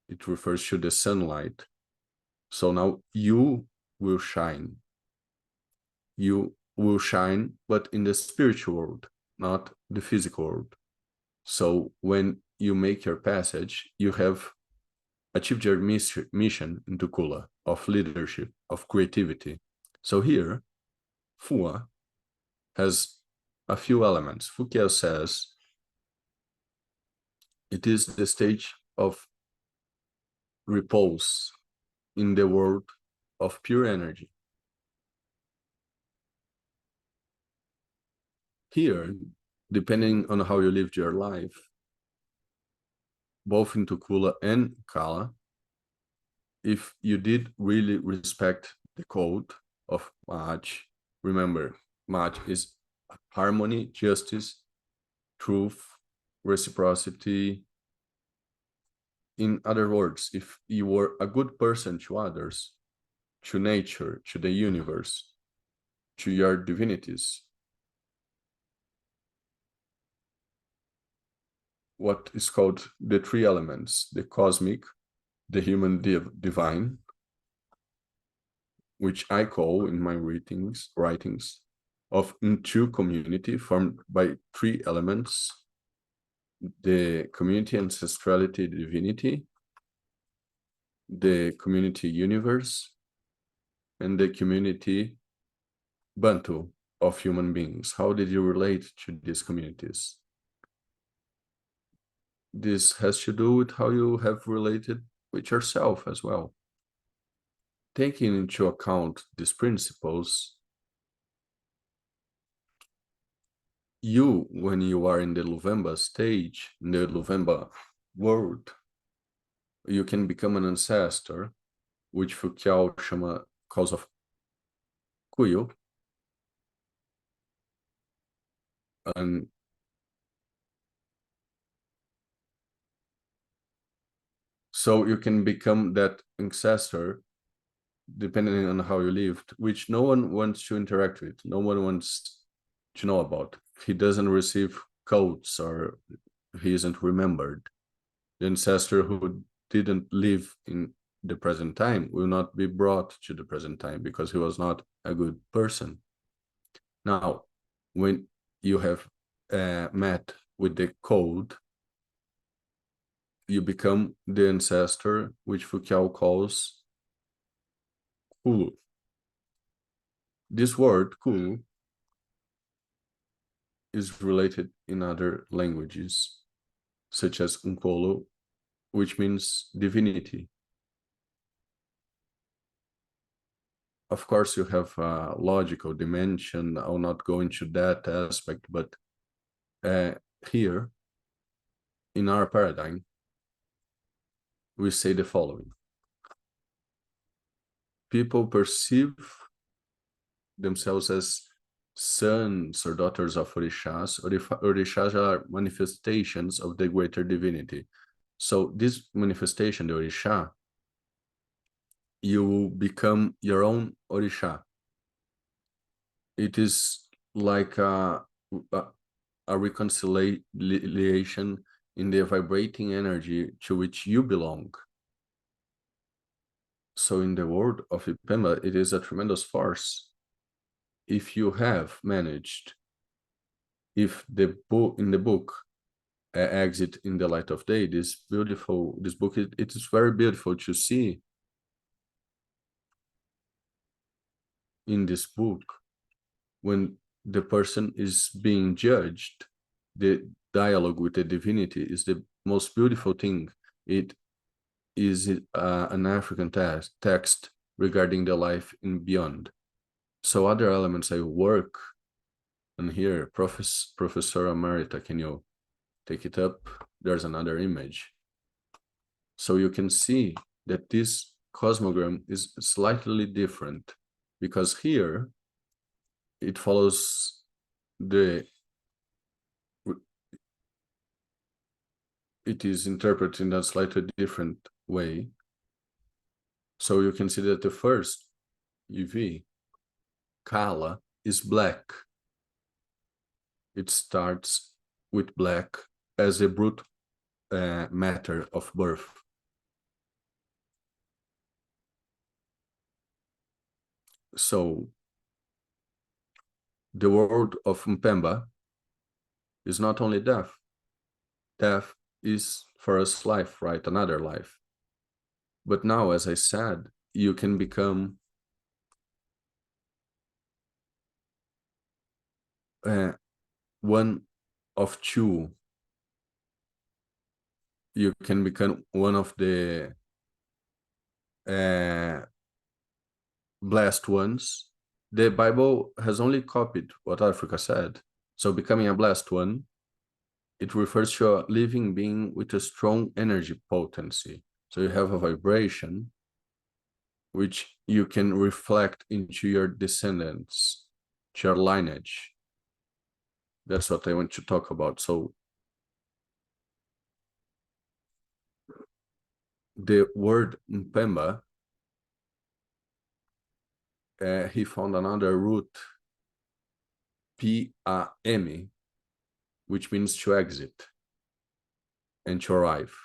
It refers to the sunlight. So now you will shine. You will shine, but in the spiritual world, not the physical world. So when you make your passage, you have achieved your mission into Kula of leadership, of creativity. So here, Fua has a few elements. Foucault says it is the stage of repose in the world of pure energy. Here, depending on how you lived your life, both in Tukula and Kala, if you did really respect the code of Maj, remember, Maj is harmony, justice, truth, reciprocity. In other words, if you were a good person to others, to nature, to the universe, to your divinities, what is called the three elements, the cosmic, the human divine, which I call in my writings of two community formed by three elements, the community ancestrality divinity, the community universe, and the community Bantu of human beings. How did you relate to these communities? This has to do with how you have related with yourself as well. Taking into account these principles, you, when you are in the Luvemba stage, in the Luvemba world, you can become an ancestor, which Foucault calls of Kuyo. And so you can become that ancestor depending on how you lived, which no one wants to interact with, no one wants to know about. He doesn't receive codes or he isn't remembered. The ancestor who didn't live in the present time will not be brought to the present time because he was not a good person. Now, when you have met with the code, you become the ancestor, which Foucault calls Kulu. This word, Kulu, is related in other languages, such as Unkolo, which means divinity. Of course, you have a logical dimension. I'll not go into that aspect, but here, in our paradigm, we say the following. People perceive themselves as sons or daughters of Orishas. Orishas are manifestations of the greater divinity. So this manifestation, the Orisha, you become your own Orisha. It is like a reconciliation in the vibrating energy to which you belong. So in the world of Ipemba, it is a tremendous force. If you have managed, if the book in the book Exit in the Light of Day, this book, it is very beautiful to see in this book when the person is being judged, the dialogue with the divinity is the most beautiful thing. It is an African text regarding the life in beyond. So other elements I work, and here, Professor Emerita, can you take it up? There's another image. So you can see that this cosmogram is slightly different because here it follows it is interpreted in a slightly different way. So you can see that the first EV, Kala, is black. It starts with black as a brute matter of birth. So the world of Mpemba is not only death. Death is for us life, right? Another life. But now, as I said, you can become one of two. You can become one of the blessed ones. The Bible has only copied what Africa said. So becoming a blessed one, it refers to a living being with a strong energy potency. So you have a vibration which you can reflect into your descendants, to your lineage. That's what I want to talk about. So the word Mpemba, he found another root, P-A-M, which means to exit and to arrive.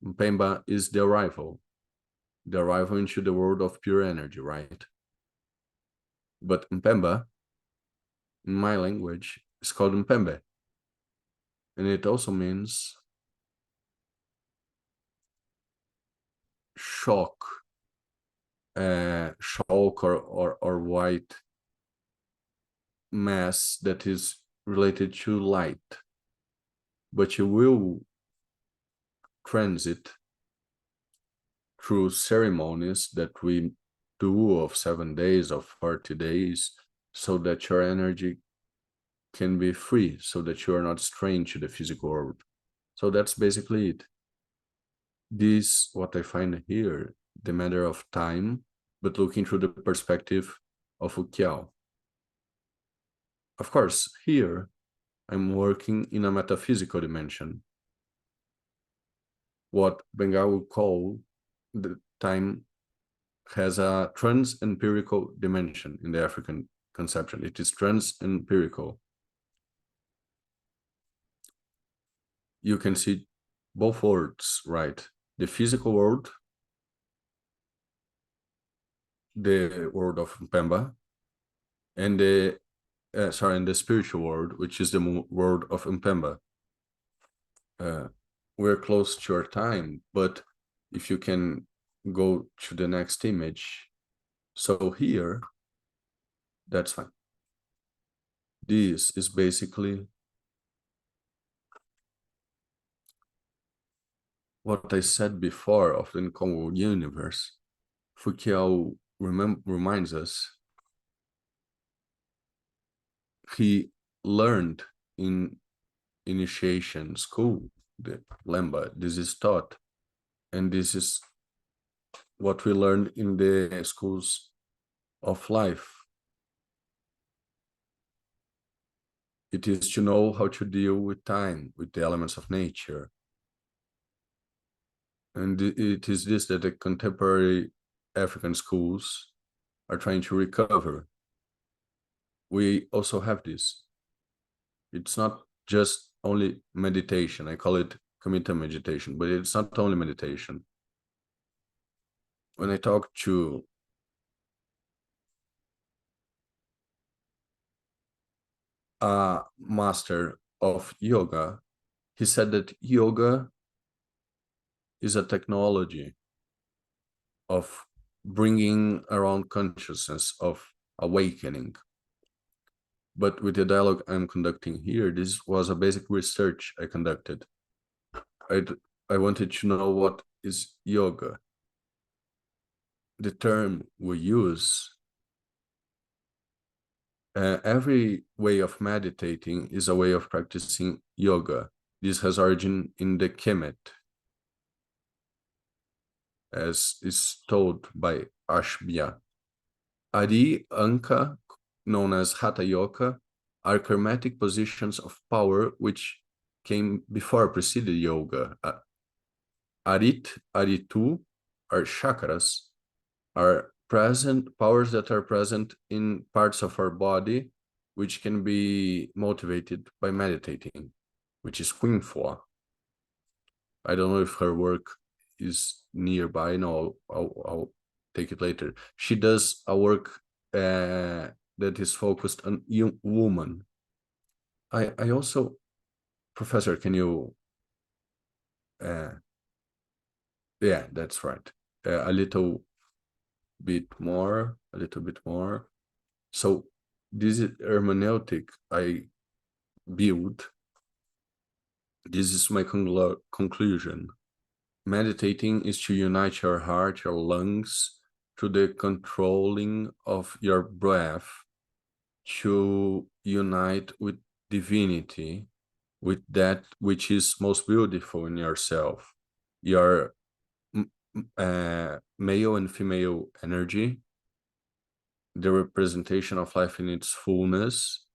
Mpemba is the arrival into the world of pure energy, right? But Mpemba, in my language, is called Mpembe. And it also means shock, or white mass that is related to light. But you will transit through ceremonies that we do of 7 days, of 40 days, so that your energy can be free, so that you are not strained to the physical world. So that's basically it. This, what I find here, the matter of time, but looking through the perspective of Foucault. Of course, here, I'm working in a metaphysical dimension, what Bengal would call the time has a trans-empirical dimension in the African conception. It is trans-empirical. You can see both worlds, right? The physical world, the world of Mpemba, and the and the spiritual world, which is the world of Mpemba. We're close to our time, but if you can go to the next image. So here, that's fine. This is basically what I said before of the Congo universe. Foucault reminds us he learned in initiation school, the Lemba, this is taught, and this is what we learned in the schools of life. It is to know how to deal with time, with the elements of nature. And it is this that the contemporary African schools are trying to recover. We also have this. It's not just only meditation. I call it committed meditation, but it's not only meditation. When I talk to a master of yoga, he said that yoga is a technology of bringing around consciousness, of awakening. But with the dialogue I'm conducting here, this was a basic research I conducted. I wanted to know what is yoga. The term we use, every way of meditating is a way of practicing yoga. This has origin in the Kemet, as is told by Ashbia. Ari, Anka, known as Hatha Yoga, are karmatic positions of power which came before preceded yoga. Arit, Aritu are chakras, are present powers that are present in parts of our body which can be motivated by meditating, which is Queen Fo. I don't know if her work is nearby. No, I'll take it later. She does a work that is focused on woman. I also, Professor, can you? Yeah, that's right. A little bit more. So this is hermeneutic I build. This is my conclusion. Meditating is to unite your heart, your lungs, to the controlling of your breath, to unite with divinity, with that which is most beautiful in yourself, your male and female energy, the representation of life in its fullness.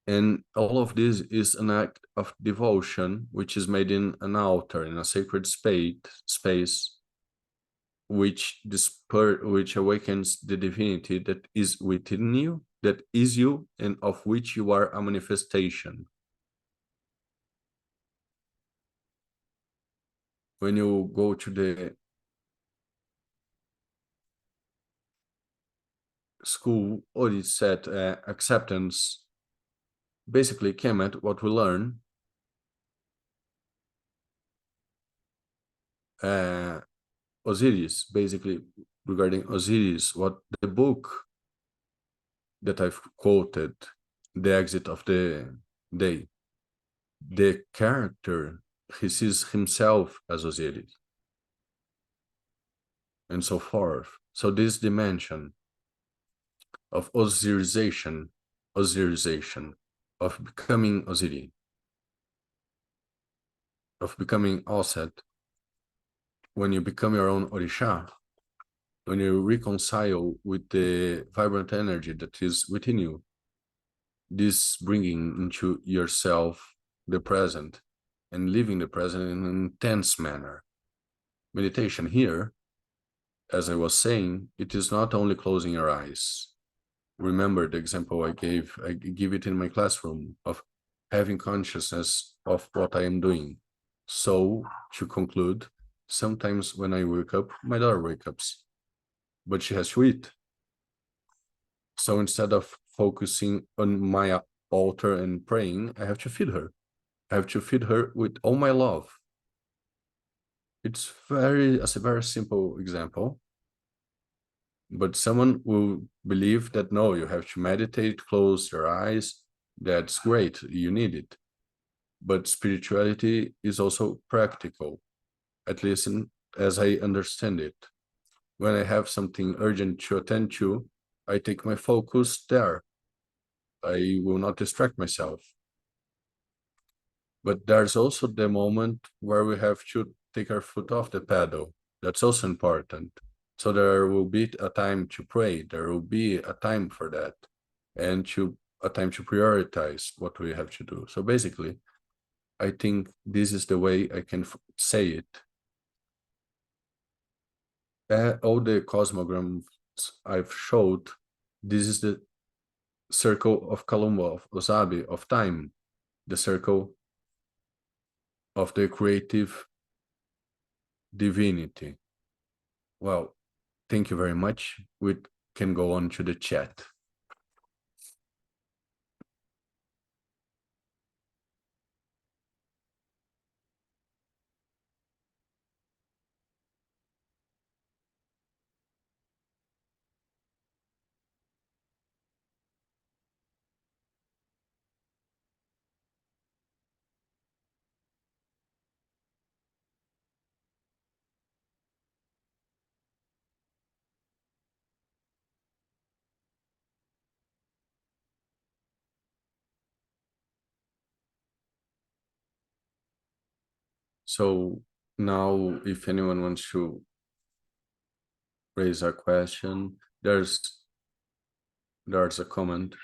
And all of this is an act of devotion, which is made in an altar, in a sacred space, which awakens the divinity that is within you, that is you, and of which you are a manifestation. When you go to the school, or it's set acceptance, basically came at what we learn. Osiris, basically regarding Osiris, what the book that I've quoted, The Exit of the Day, the character, he sees himself as Osiris, and so forth. So this dimension of Osirisation, of becoming Osiris, of becoming Oset, when you become your own Orisha, when you reconcile with the vibrant energy that is within you, this bringing into yourself the present and living the present in an intense manner. Meditation here as I was saying, it is not only closing your eyes. Remember the example I give it in my classroom of having consciousness of what I am doing. So, to conclude, sometimes when I wake up, my daughter wakes up, but she has to eat. So instead of focusing on my altar and praying, I have to feed her. I have to feed her with all my love. It's a very simple example, but someone will believe that no, you have to meditate, close your eyes. That's great, you need it. But spirituality is also practical, at least as I understand it. When I have something urgent to attend to, I take my focus there. I will not distract myself. But there's also the moment where we have to take our foot off the pedal. That's also important. So there will be a time to pray. There will be a time for that, and a time to prioritize what we have to do. So basically, I think this is the way I can say it. All the cosmograms I've showed, this is the circle of Kalumba, of Osabi, of time, the circle of the creative divinity. Well, thank you very much. We can go on to the chat. So now, if anyone wants to raise a question, there's a comment.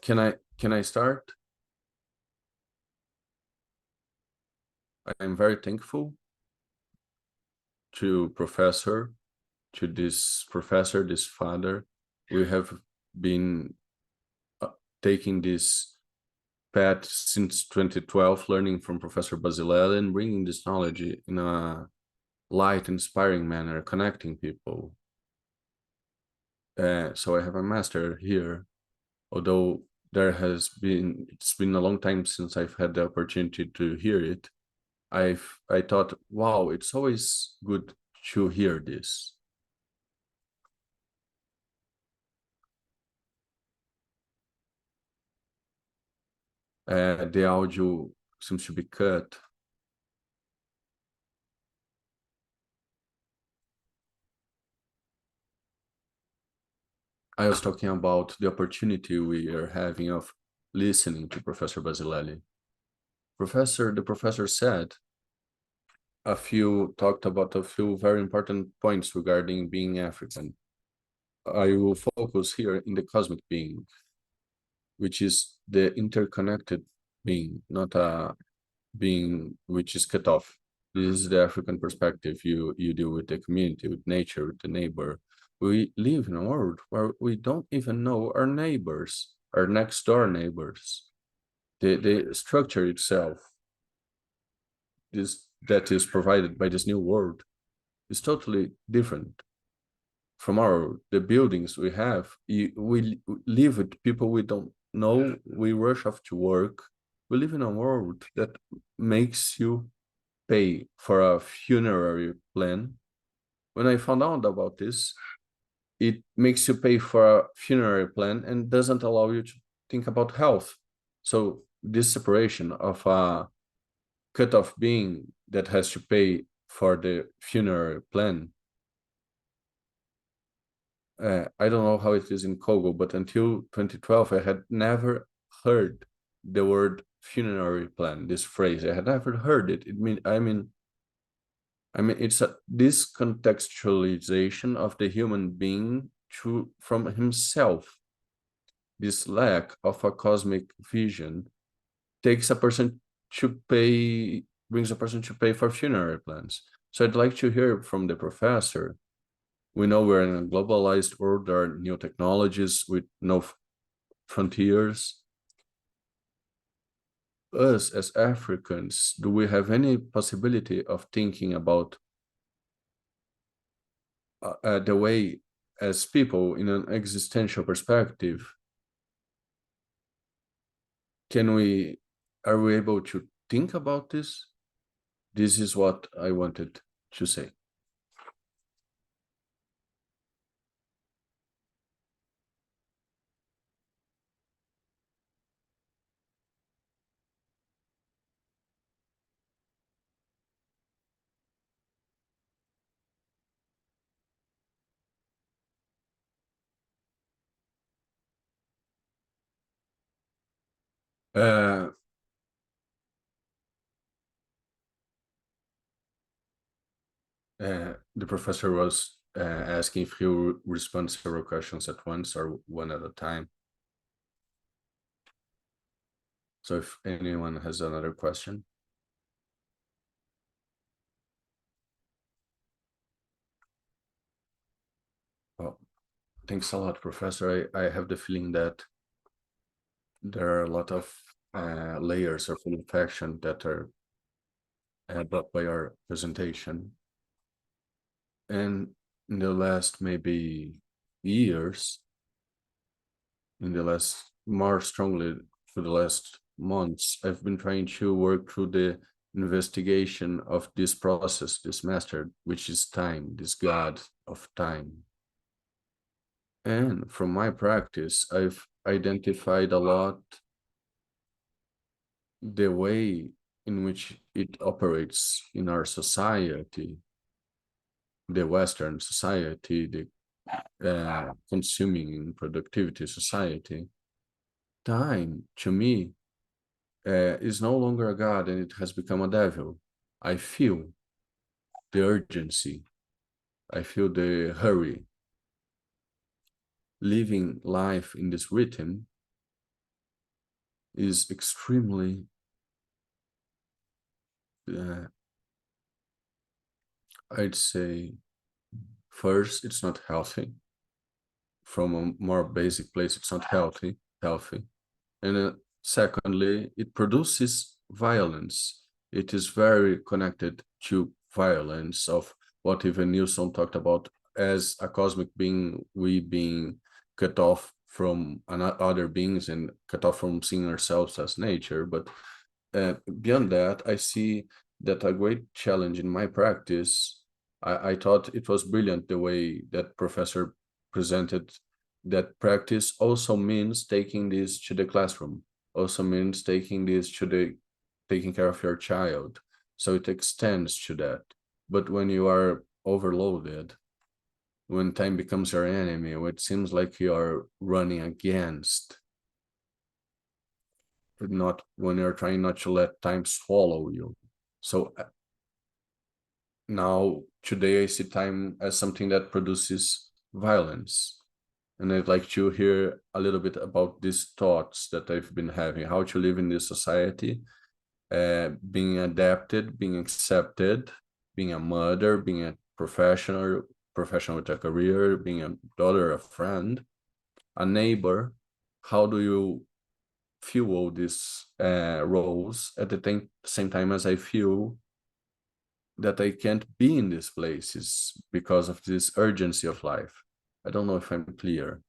Can I start? I'm very thankful to this father. We have been taking this path since 2012, learning from Professor Bas'Ilele and bringing this knowledge in a light, inspiring manner, connecting people. So I have a master here, although it's been a long time since I've had the opportunity to hear it. I thought, wow, it's always good to hear this. The audio seems to be cut. I was talking about the opportunity we are having of listening to Professor Bas'Ilele. The professor talked about a few very important points regarding being African. I will focus here in the cosmic being, which is the interconnected being, not a being which is cut off. This is the African perspective. You deal with the community, with nature, with the neighbor. We live in a world where we don't even know our neighbors, our next door neighbors. The structure itself that is provided by this new world is totally different from the buildings we have. We live with people we don't know. We rush off to work. We live in a world that makes you pay for a funerary plan. When I found out about this, it makes you pay for a funerary plan and doesn't allow you to think about health. So this separation of a cut-off being that has to pay for the funerary plan, I don't know how it is in Congo, but until 2012, I had never heard the word funerary plan, this phrase. I had never heard it. It's this contextualization of the human being from himself. This lack of a cosmic vision brings a person to pay for funerary plans. So I'd like to hear from the professor. We know we're in a globalized world, there are new technologies with no frontiers. Us as Africans, do we have any possibility of thinking about the way as people in an existential perspective? Are we able to think about this? This is what I wanted to say. Uh, the professor was asking if you respond several questions at once or one at a time. So if anyone has another question. Well, thanks a lot, Professor. I have the feeling that there are a lot of layers of infection that are brought by our presentation. And in the last maybe years, more strongly for the last months, I've been trying to work through the investigation of this process, this master, which is time, this God of time. And from my practice, I've identified a lot the way in which it operates in our society, the Western society, the consuming and productivity society. Time, to me, is no longer a God and it has become a devil. I feel the urgency. I feel the hurry. Living life in this rhythm is extremely I'd say first, it's not healthy. From a more basic place, it's not healthy. And secondly, it produces violence. It is very connected to violence of what even Nilsson talked about as a cosmic being, we being cut off from other beings and cut off from seeing ourselves as nature. But beyond that, I see that a great challenge in my practice. I thought it was brilliant the way that professor presented that practice also means taking this to the classroom, also means taking this to taking care of your child. So it extends to that. But when you are overloaded, when time becomes your enemy, when it seems like you are running against, but not when you're trying not to let time swallow you. So now, today I see time as something that produces violence. And I'd like to hear a little bit about these thoughts that I've been having, how to live in this society, being adapted, being accepted, being a mother, being a professional with a career, being a daughter, a friend, a neighbor. How do you fuel these roles at the same time as I feel that I can't be in these places because of this urgency of life? I don't know if I'm clear.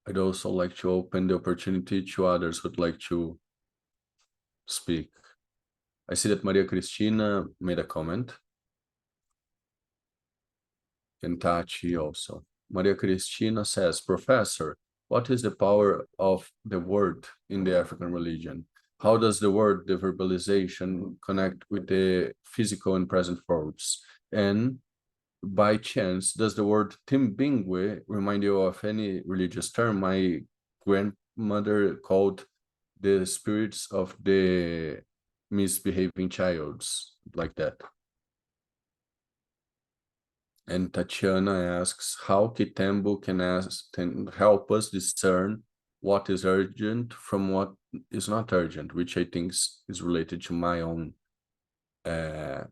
I'd also like to open the opportunity to others who'd like to speak. I see that Maria Cristina made a comment, and Tachi also. Maria Cristina says, Professor, what is the power of the word in the African religion? How does the word, the verbalization, connect with the physical and present worlds? And by chance, does the word timbingwe remind you of any religious term? My grandmother called the spirits of the misbehaving childs, like that. And Tatiana asks how Kitembo can help us discern what is urgent from what is not urgent, which I think is related to my own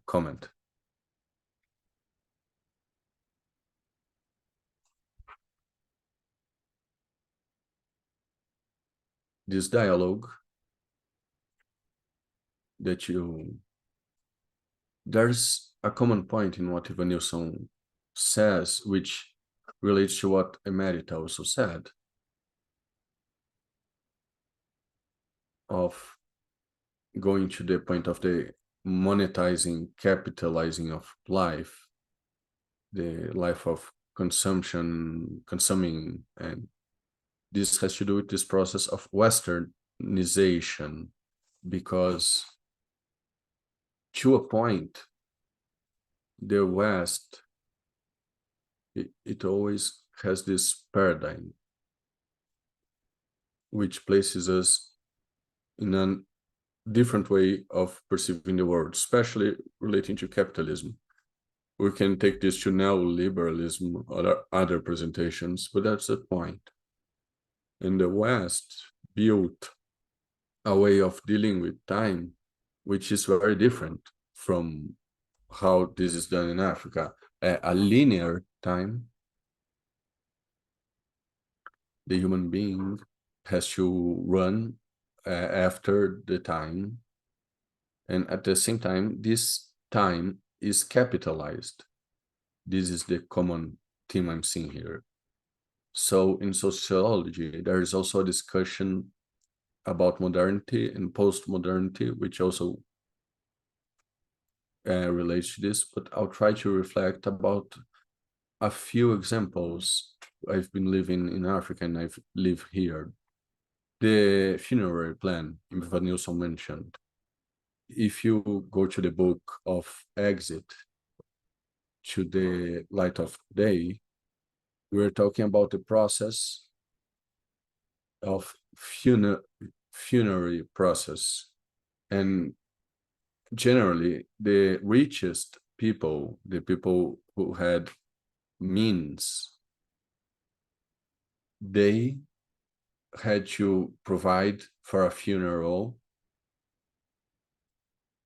comment. This dialogue that there's a common point in what Evanilson says, which relates to what Emerita also said, of going to the point of the monetizing, capitalizing of life, the life of consumption, consuming, and this has to do with this process of westernization, because to a point, the West, it always has this paradigm which places us in a different way of perceiving the world, especially relating to capitalism. We can take this to neoliberalism or other presentations, but that's the point. And the West built a way of dealing with time, which is very different from how this is done in Africa. A linear time, the human being has to run after the time, and at the same time, this time is capitalized. This is the common theme I'm seeing here. So in sociology, there is also a discussion about modernity and post-modernity, which also relates to this, but I'll try to reflect about a few examples. I've been living in Africa and I've lived here. The funerary plan Vanilson mentioned. If you go to the book of Exit to the Light of Day, we're talking about the process of funerary process. And generally, the richest people, the people who had means, they had to provide for a funeral,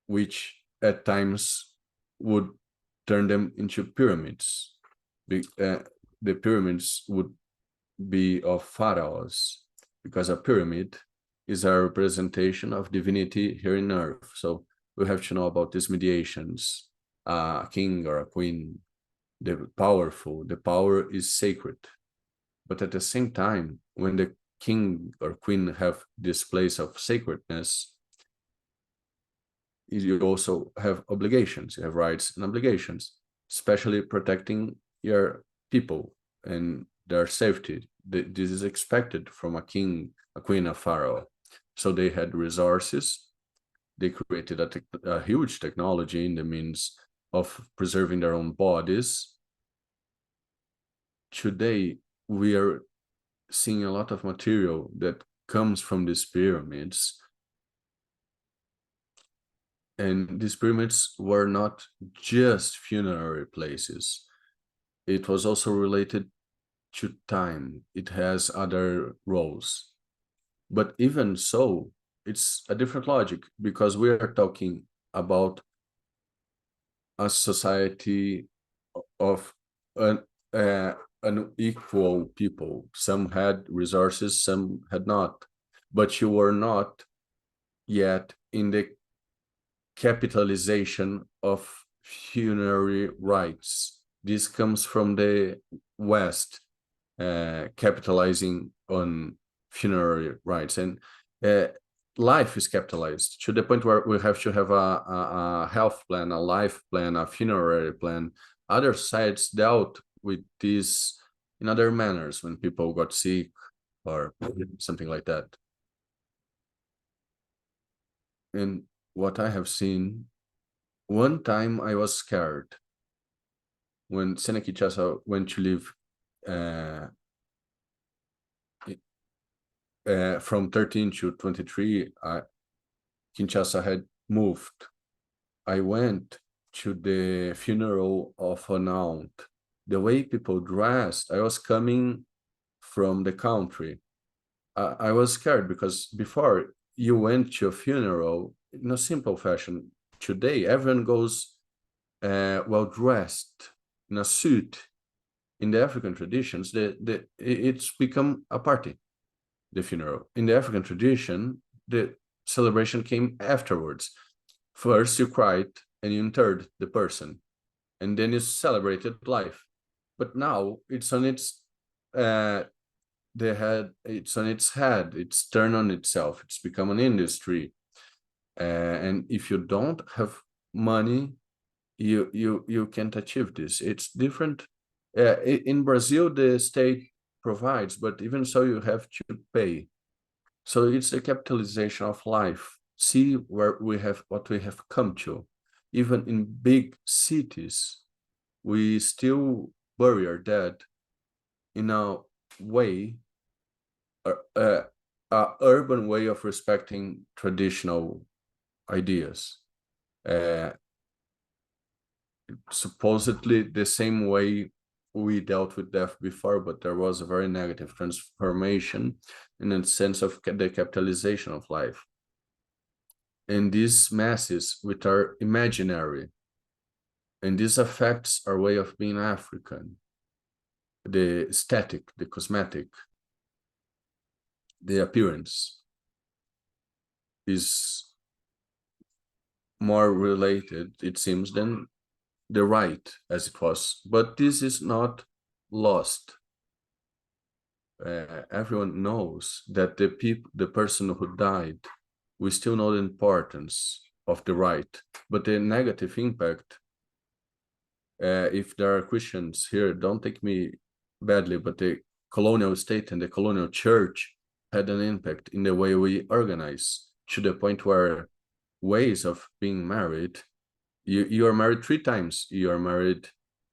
which at times would turn them into pyramids. The pyramids would be of pharaohs, because a pyramid is a representation of divinity here in earth. So we have to know about these mediations. A king or a queen, the power is sacred. But at the same time, when the king or queen have this place of sacredness, you also have obligations, you have rights and obligations, especially protecting your people and their safety. This is expected from a king, a queen, a pharaoh. So they had resources. They created a huge technology in the means of preserving their own bodies. Today, we are seeing a lot of material that comes from these pyramids. And these pyramids were not just funerary places. It was also related to time. It has other roles. But even so, it's a different logic, because we are talking about a society of unequal people. Some had resources, some had not. But you were not yet in the capitalization of funerary rights. This comes from the West, capitalizing on funerary rights, and life is capitalized to the point where we have to have a health plan, a life plan, a funerary plan. Other sides dealt with this in other manners when people got sick or something like that. And what I have seen, one time I was scared when Seneca Chasa went to live from 13 to 23, Kinshasa had moved. I went to the funeral of an aunt. The way people dressed, I was coming from the country. I was scared because before you went to a funeral in a simple fashion. Today, everyone goes well dressed in a suit. In the African traditions, it's become a party, the funeral. In the African tradition, the celebration came afterwards. First, you cried and you interred the person, and then you celebrated life. But now it's on its it's on its head. It's turned on itself. It's become an industry, and if you don't have money, you can't achieve this. It's different. In Brazil, the state provides, but even so, you have to pay. So it's a capitalization of life. See where we have what we have come to. Even in big cities, we still bury our dead in a way, a urban way of respecting traditional ideas. Supposedly the same way we dealt with death before, but there was a very negative transformation in the sense of the capitalization of life. And these masses, which are imaginary, and this affects our way of being African, the aesthetic, the cosmetic, the appearance is more related, it seems, than the right as it was. But this is not lost. Everyone knows that the person who died, we still know the importance of the right, but the negative impact, if there are Christians here, don't take me badly, but the colonial state and the colonial church had an impact in the way we organize, to the point where ways of being married, you are married 3 times. You are married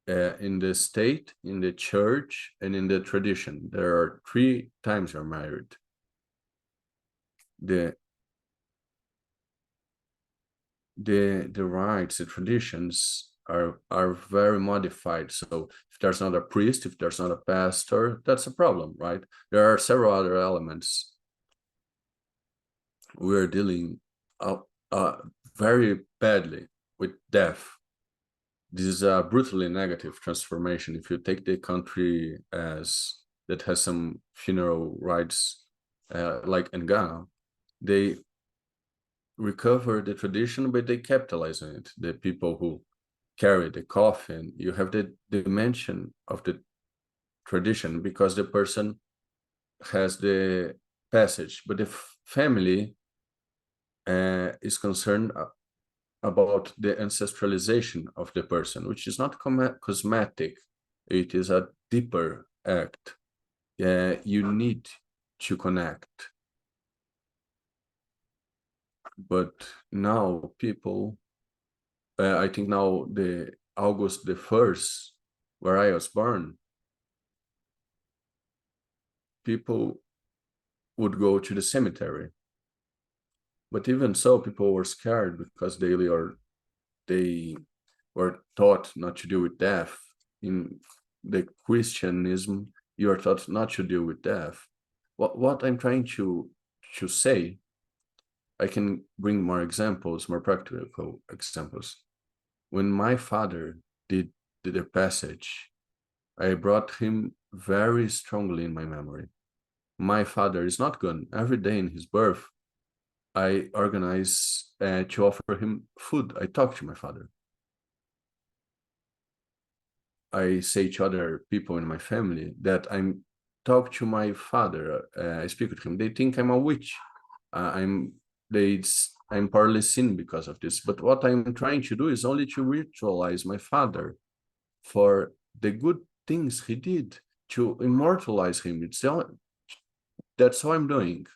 in the state, in the church, and in the tradition. There are 3 times you're married. The rites, the traditions are very modified. So if there's not a priest, if there's not a pastor, that's a problem, right? There are several other elements. We're dealing very badly with death. This is a brutally negative transformation. If you take the country as that has some funeral rites, like in Ghana, they recover the tradition, but they capitalize on it. The people who carry the coffin, you have the dimension of the tradition because the person has the passage, but the family is concerned about the ancestralization of the person, which is not cosmetic. It is a deeper act. You need to connect. But now people, I think now the August the 1st, where I was born, people would go to the cemetery. But even so, people were scared because they were taught not to deal with death. In the Christianism, you are taught not to deal with death. What I'm trying to say, I can bring more examples, more practical examples. When my father did the passage, I brought him very strongly in my memory. My father is not gone. Every day in his birth, I organize to offer him food. I talk to my father. I say to other people in my family that I'm talk to my father. I speak with him. They think I'm a witch. I'm partly sin because of this. But what I'm trying to do is only to ritualize my father for the good things he did, to immortalize him. That's how I'm doing.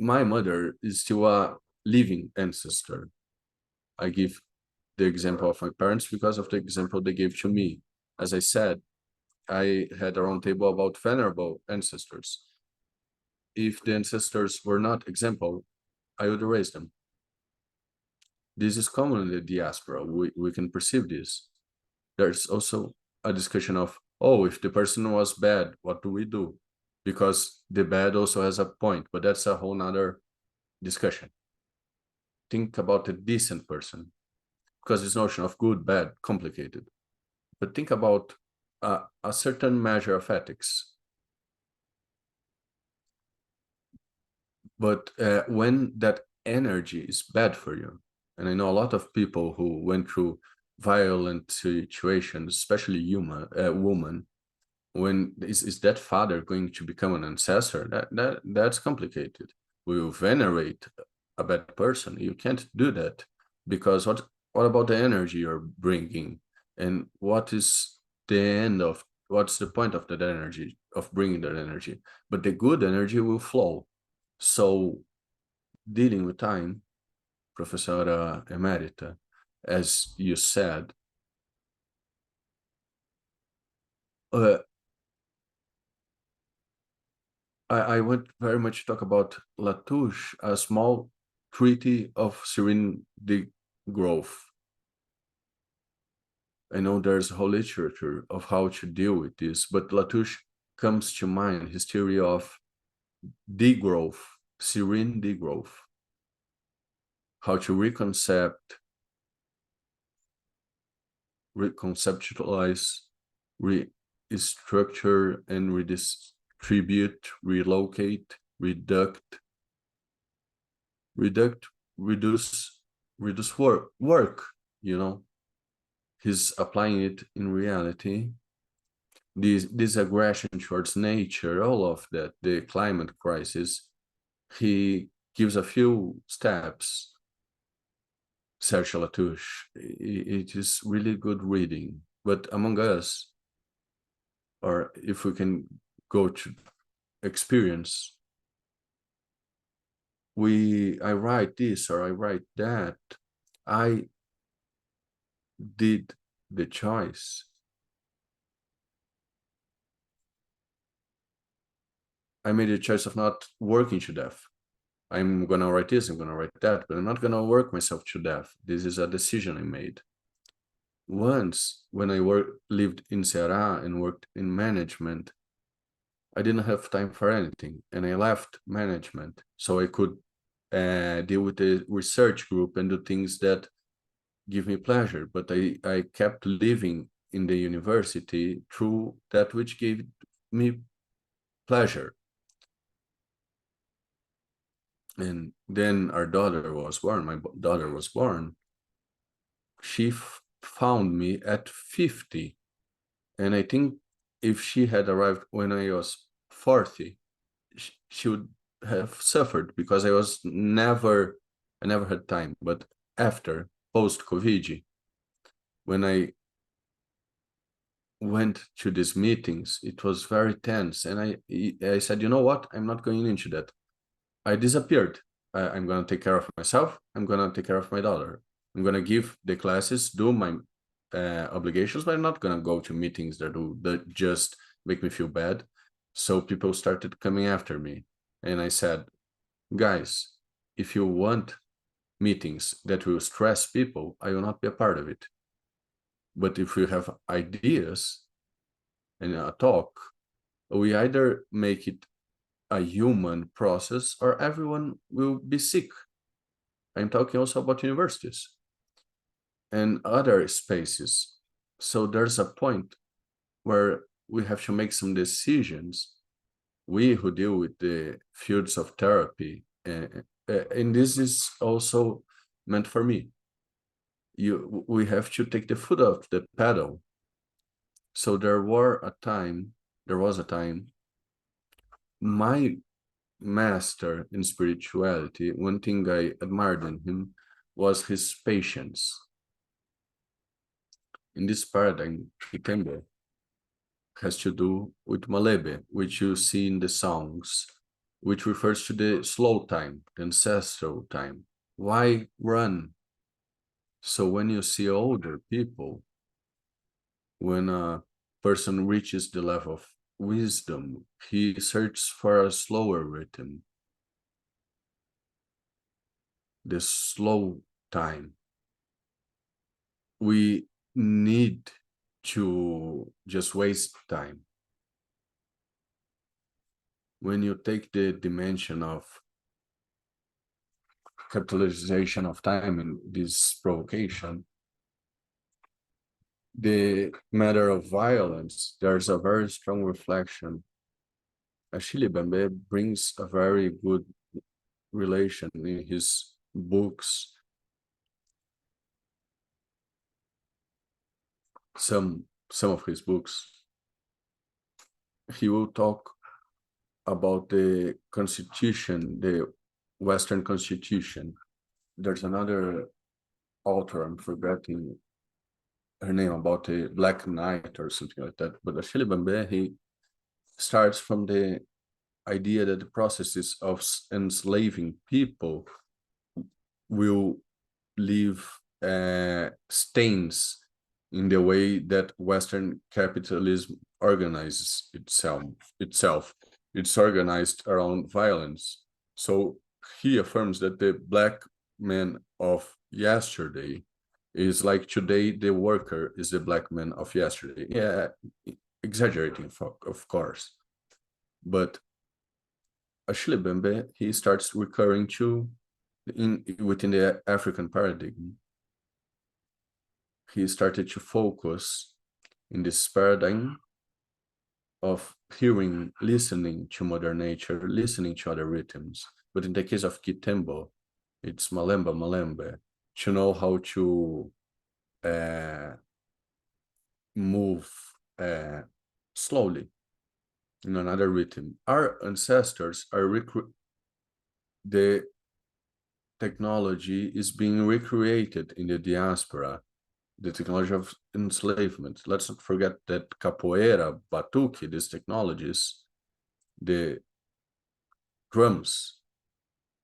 My mother is still a living ancestor. I give the example of my parents because of the example they gave to me. As I said, I had a round table about venerable ancestors. If the ancestors were not example, I would erase them. This is common in the diaspora. We can perceive this. There's also a discussion of, oh, if the person was bad, what do we do? because the bad also has a point, but that's a whole nother discussion. Think about a decent person, because this notion of good, bad, complicated. But think about a certain measure of ethics. But when that energy is bad for you, and I know a lot of people who went through violent situations, especially women, when is that father going to become an ancestor? That's complicated. We will venerate a bad person. You can't do that, because what about the energy you're bringing, and what is the end of what's the point of that energy, of bringing that energy? But the good energy will flow. So dealing with time, Professora Emerita, as you said, I want very much talk about Latouche, a small treaty of serene growth. I know there's a whole literature of how to deal with this, but Latouche comes to mind, his theory of degrowth, serene degrowth, how to reconceptualize, restructure, and redistribute, relocate, reduce work, you know. He's applying it in reality. This aggression towards nature, all of that, the climate crisis, he gives a few steps. Serge Latouche, it is really good reading. But among us, or if we can go to experience, I write this or I write that. I did the choice. I made a choice of not working to death. I'm gonna write this, I'm gonna write that, but I'm not gonna work myself to death. This is a decision I made. Once, when I lived in Ceará and worked in management, I didn't have time for anything, and I left management so I could deal with the research group and do things that give me pleasure. But I kept living in the university through that which gave me pleasure. And then our daughter was born. My daughter was born. She found me at 50. And I think if she had arrived when I was 40, she would have suffered, because I never had time. But after, post-COVID, when I went to these meetings, it was very tense. And I said, you know what? I'm not going into that. I disappeared. I'm going to take care of myself. I'm going to take care of my daughter. I'm going to give the classes, do my obligations, but I'm not going to go to meetings that just make me feel bad. So people started coming after me. And I said, guys, if you want meetings that will stress people, I will not be a part of it. But if you have ideas and a talk, we either make it a human process or everyone will be sick. I'm talking also about universities and other spaces. So there's a point where we have to make some decisions. We who deal with the fields of therapy, and this is also meant for me. We have to take the foot off the pedal. So there was a time, my master in spirituality, one thing I admired in him was his patience. In this paradigm, Kitembo has to do with Malebe, which you see in the songs, which refers to the slow time, the ancestral time. Why run? So when you see older people, when a person reaches the level of wisdom, he searches for a slower rhythm, the slow time. We need to just waste time. when you take the dimension of capitalization of time in this provocation, the matter of violence, there's a very strong reflection. Achille Mbembe brings a very good relation in his books. Some of his books, he will talk about the Constitution, the Western Constitution. There's another author, I'm forgetting her name, about the Black Knight or something like that. But Achille Mbembe, he starts from the idea that the processes of enslaving people will leave stains in the way that Western capitalism organizes itself. It's organized around violence. So he affirms that the Black man of yesterday is like today the worker is the Black man of yesterday. Yeah, exaggerating, of course. But Achille Mbembe, he starts recurring to within the African paradigm. He started to focus in this paradigm of hearing, listening to Mother Nature, listening to other rhythms. But in the case of Kitembo, it's malemba, malembe, to know how to move slowly in another rhythm. Our ancestors are the technology is being recreated in the diaspora, the technology of enslavement. Let's not forget that capoeira, batuque, these technologies, the drums,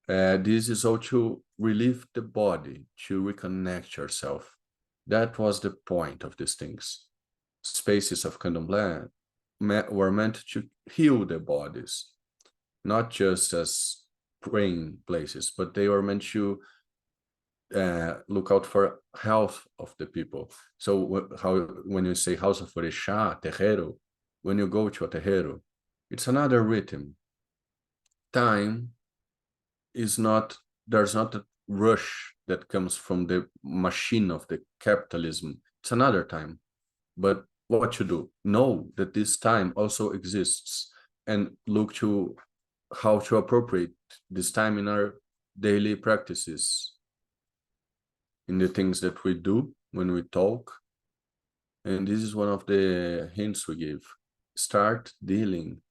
this is all to relieve the body, to reconnect yourself. That was the point of these things. Spaces of candomblé were meant to heal the bodies, not just as praying places, but they were meant to look out for health of the people. So when you say house of Orixá, terreiro, when you go to a terreiro, it's another rhythm. Time is not, there's not a rush that comes from the machine of the capitalism. It's another time. But what you do, know that this time also exists and look to how to appropriate this time in our daily practices, in the things that we do when we talk. And this is one of the hints we give. Start dealing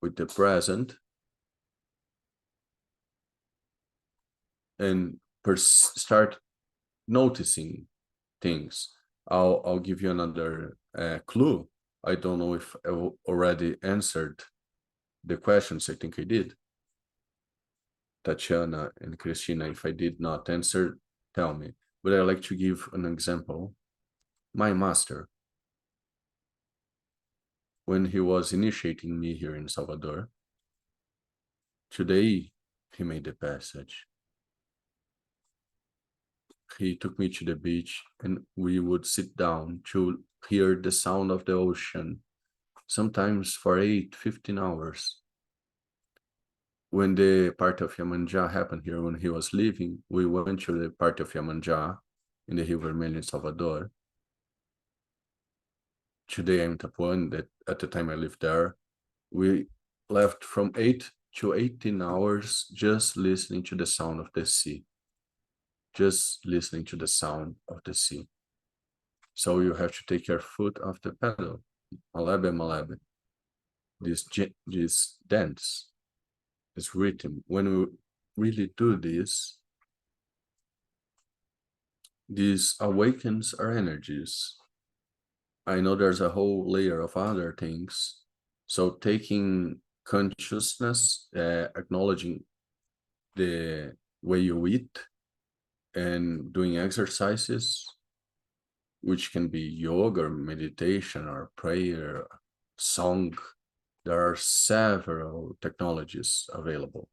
with the present and start noticing things. I'll give you another clue. I don't know if I already answered the questions. I think I did. Tatiana and Christina, if I did not answer, tell me. But I'd like to give an example. My master, when he was initiating me here in Salvador, today he made the passage. He took me to the beach and we would sit down to hear the sound of the ocean, sometimes for 15 hours. When the party of Iemanjá happened here, when he was leaving, we went to the party of Iemanjá in the Rio Vermelho in Salvador. Today I'm in Tapuan, that at the time I lived there. We left from 8 to 18 hours just listening to the sound of the sea. Just listening to the sound of the sea. So you have to take your foot off the pedal. Malabe, malabe. This dance, this rhythm. When we really do this awakens our energies. I know there's a whole layer of other things. So taking consciousness, acknowledging the way you eat, and doing exercises, which can be yoga or meditation or prayer, song. There are several technologies available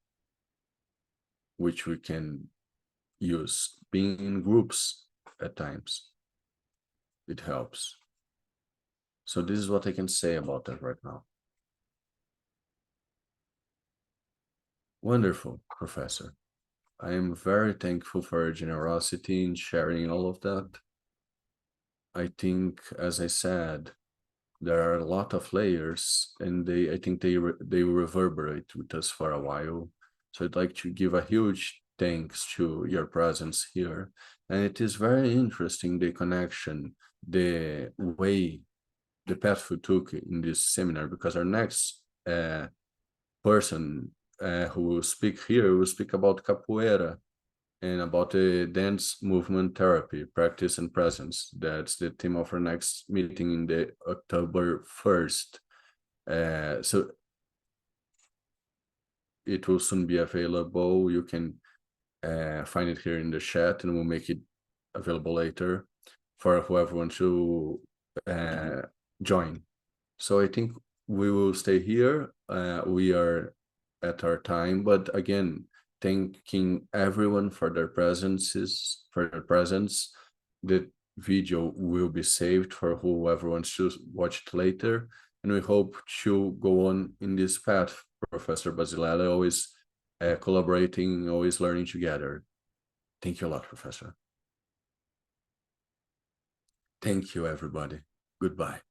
which we can use. Being in groups at times, it helps. So this is what I can say about that right now. Wonderful, Professor. I am very thankful for your generosity in sharing all of that. I think, as I said, there are a lot of layers, and I think they reverberate with us for a while. So I'd like to give a huge thanks to your presence here. And it is very interesting, the connection, the way, the path we took in this seminar, because our next person who will speak here will speak about capoeira and about the dance movement therapy, practice and presence. That's the theme of our next meeting in the October 1st. So it will soon be available. You can find it here in the chat, and we'll make it available later for whoever wants to join. So I think we will stay here. We are at our time, but again, thanking everyone for their presence. The video will be saved for whoever wants to watch it later, and we hope to go on in this path, Professor Bas'Ilele, always collaborating, always learning together. Thank you a lot, Professor. Thank you, everybody. Goodbye.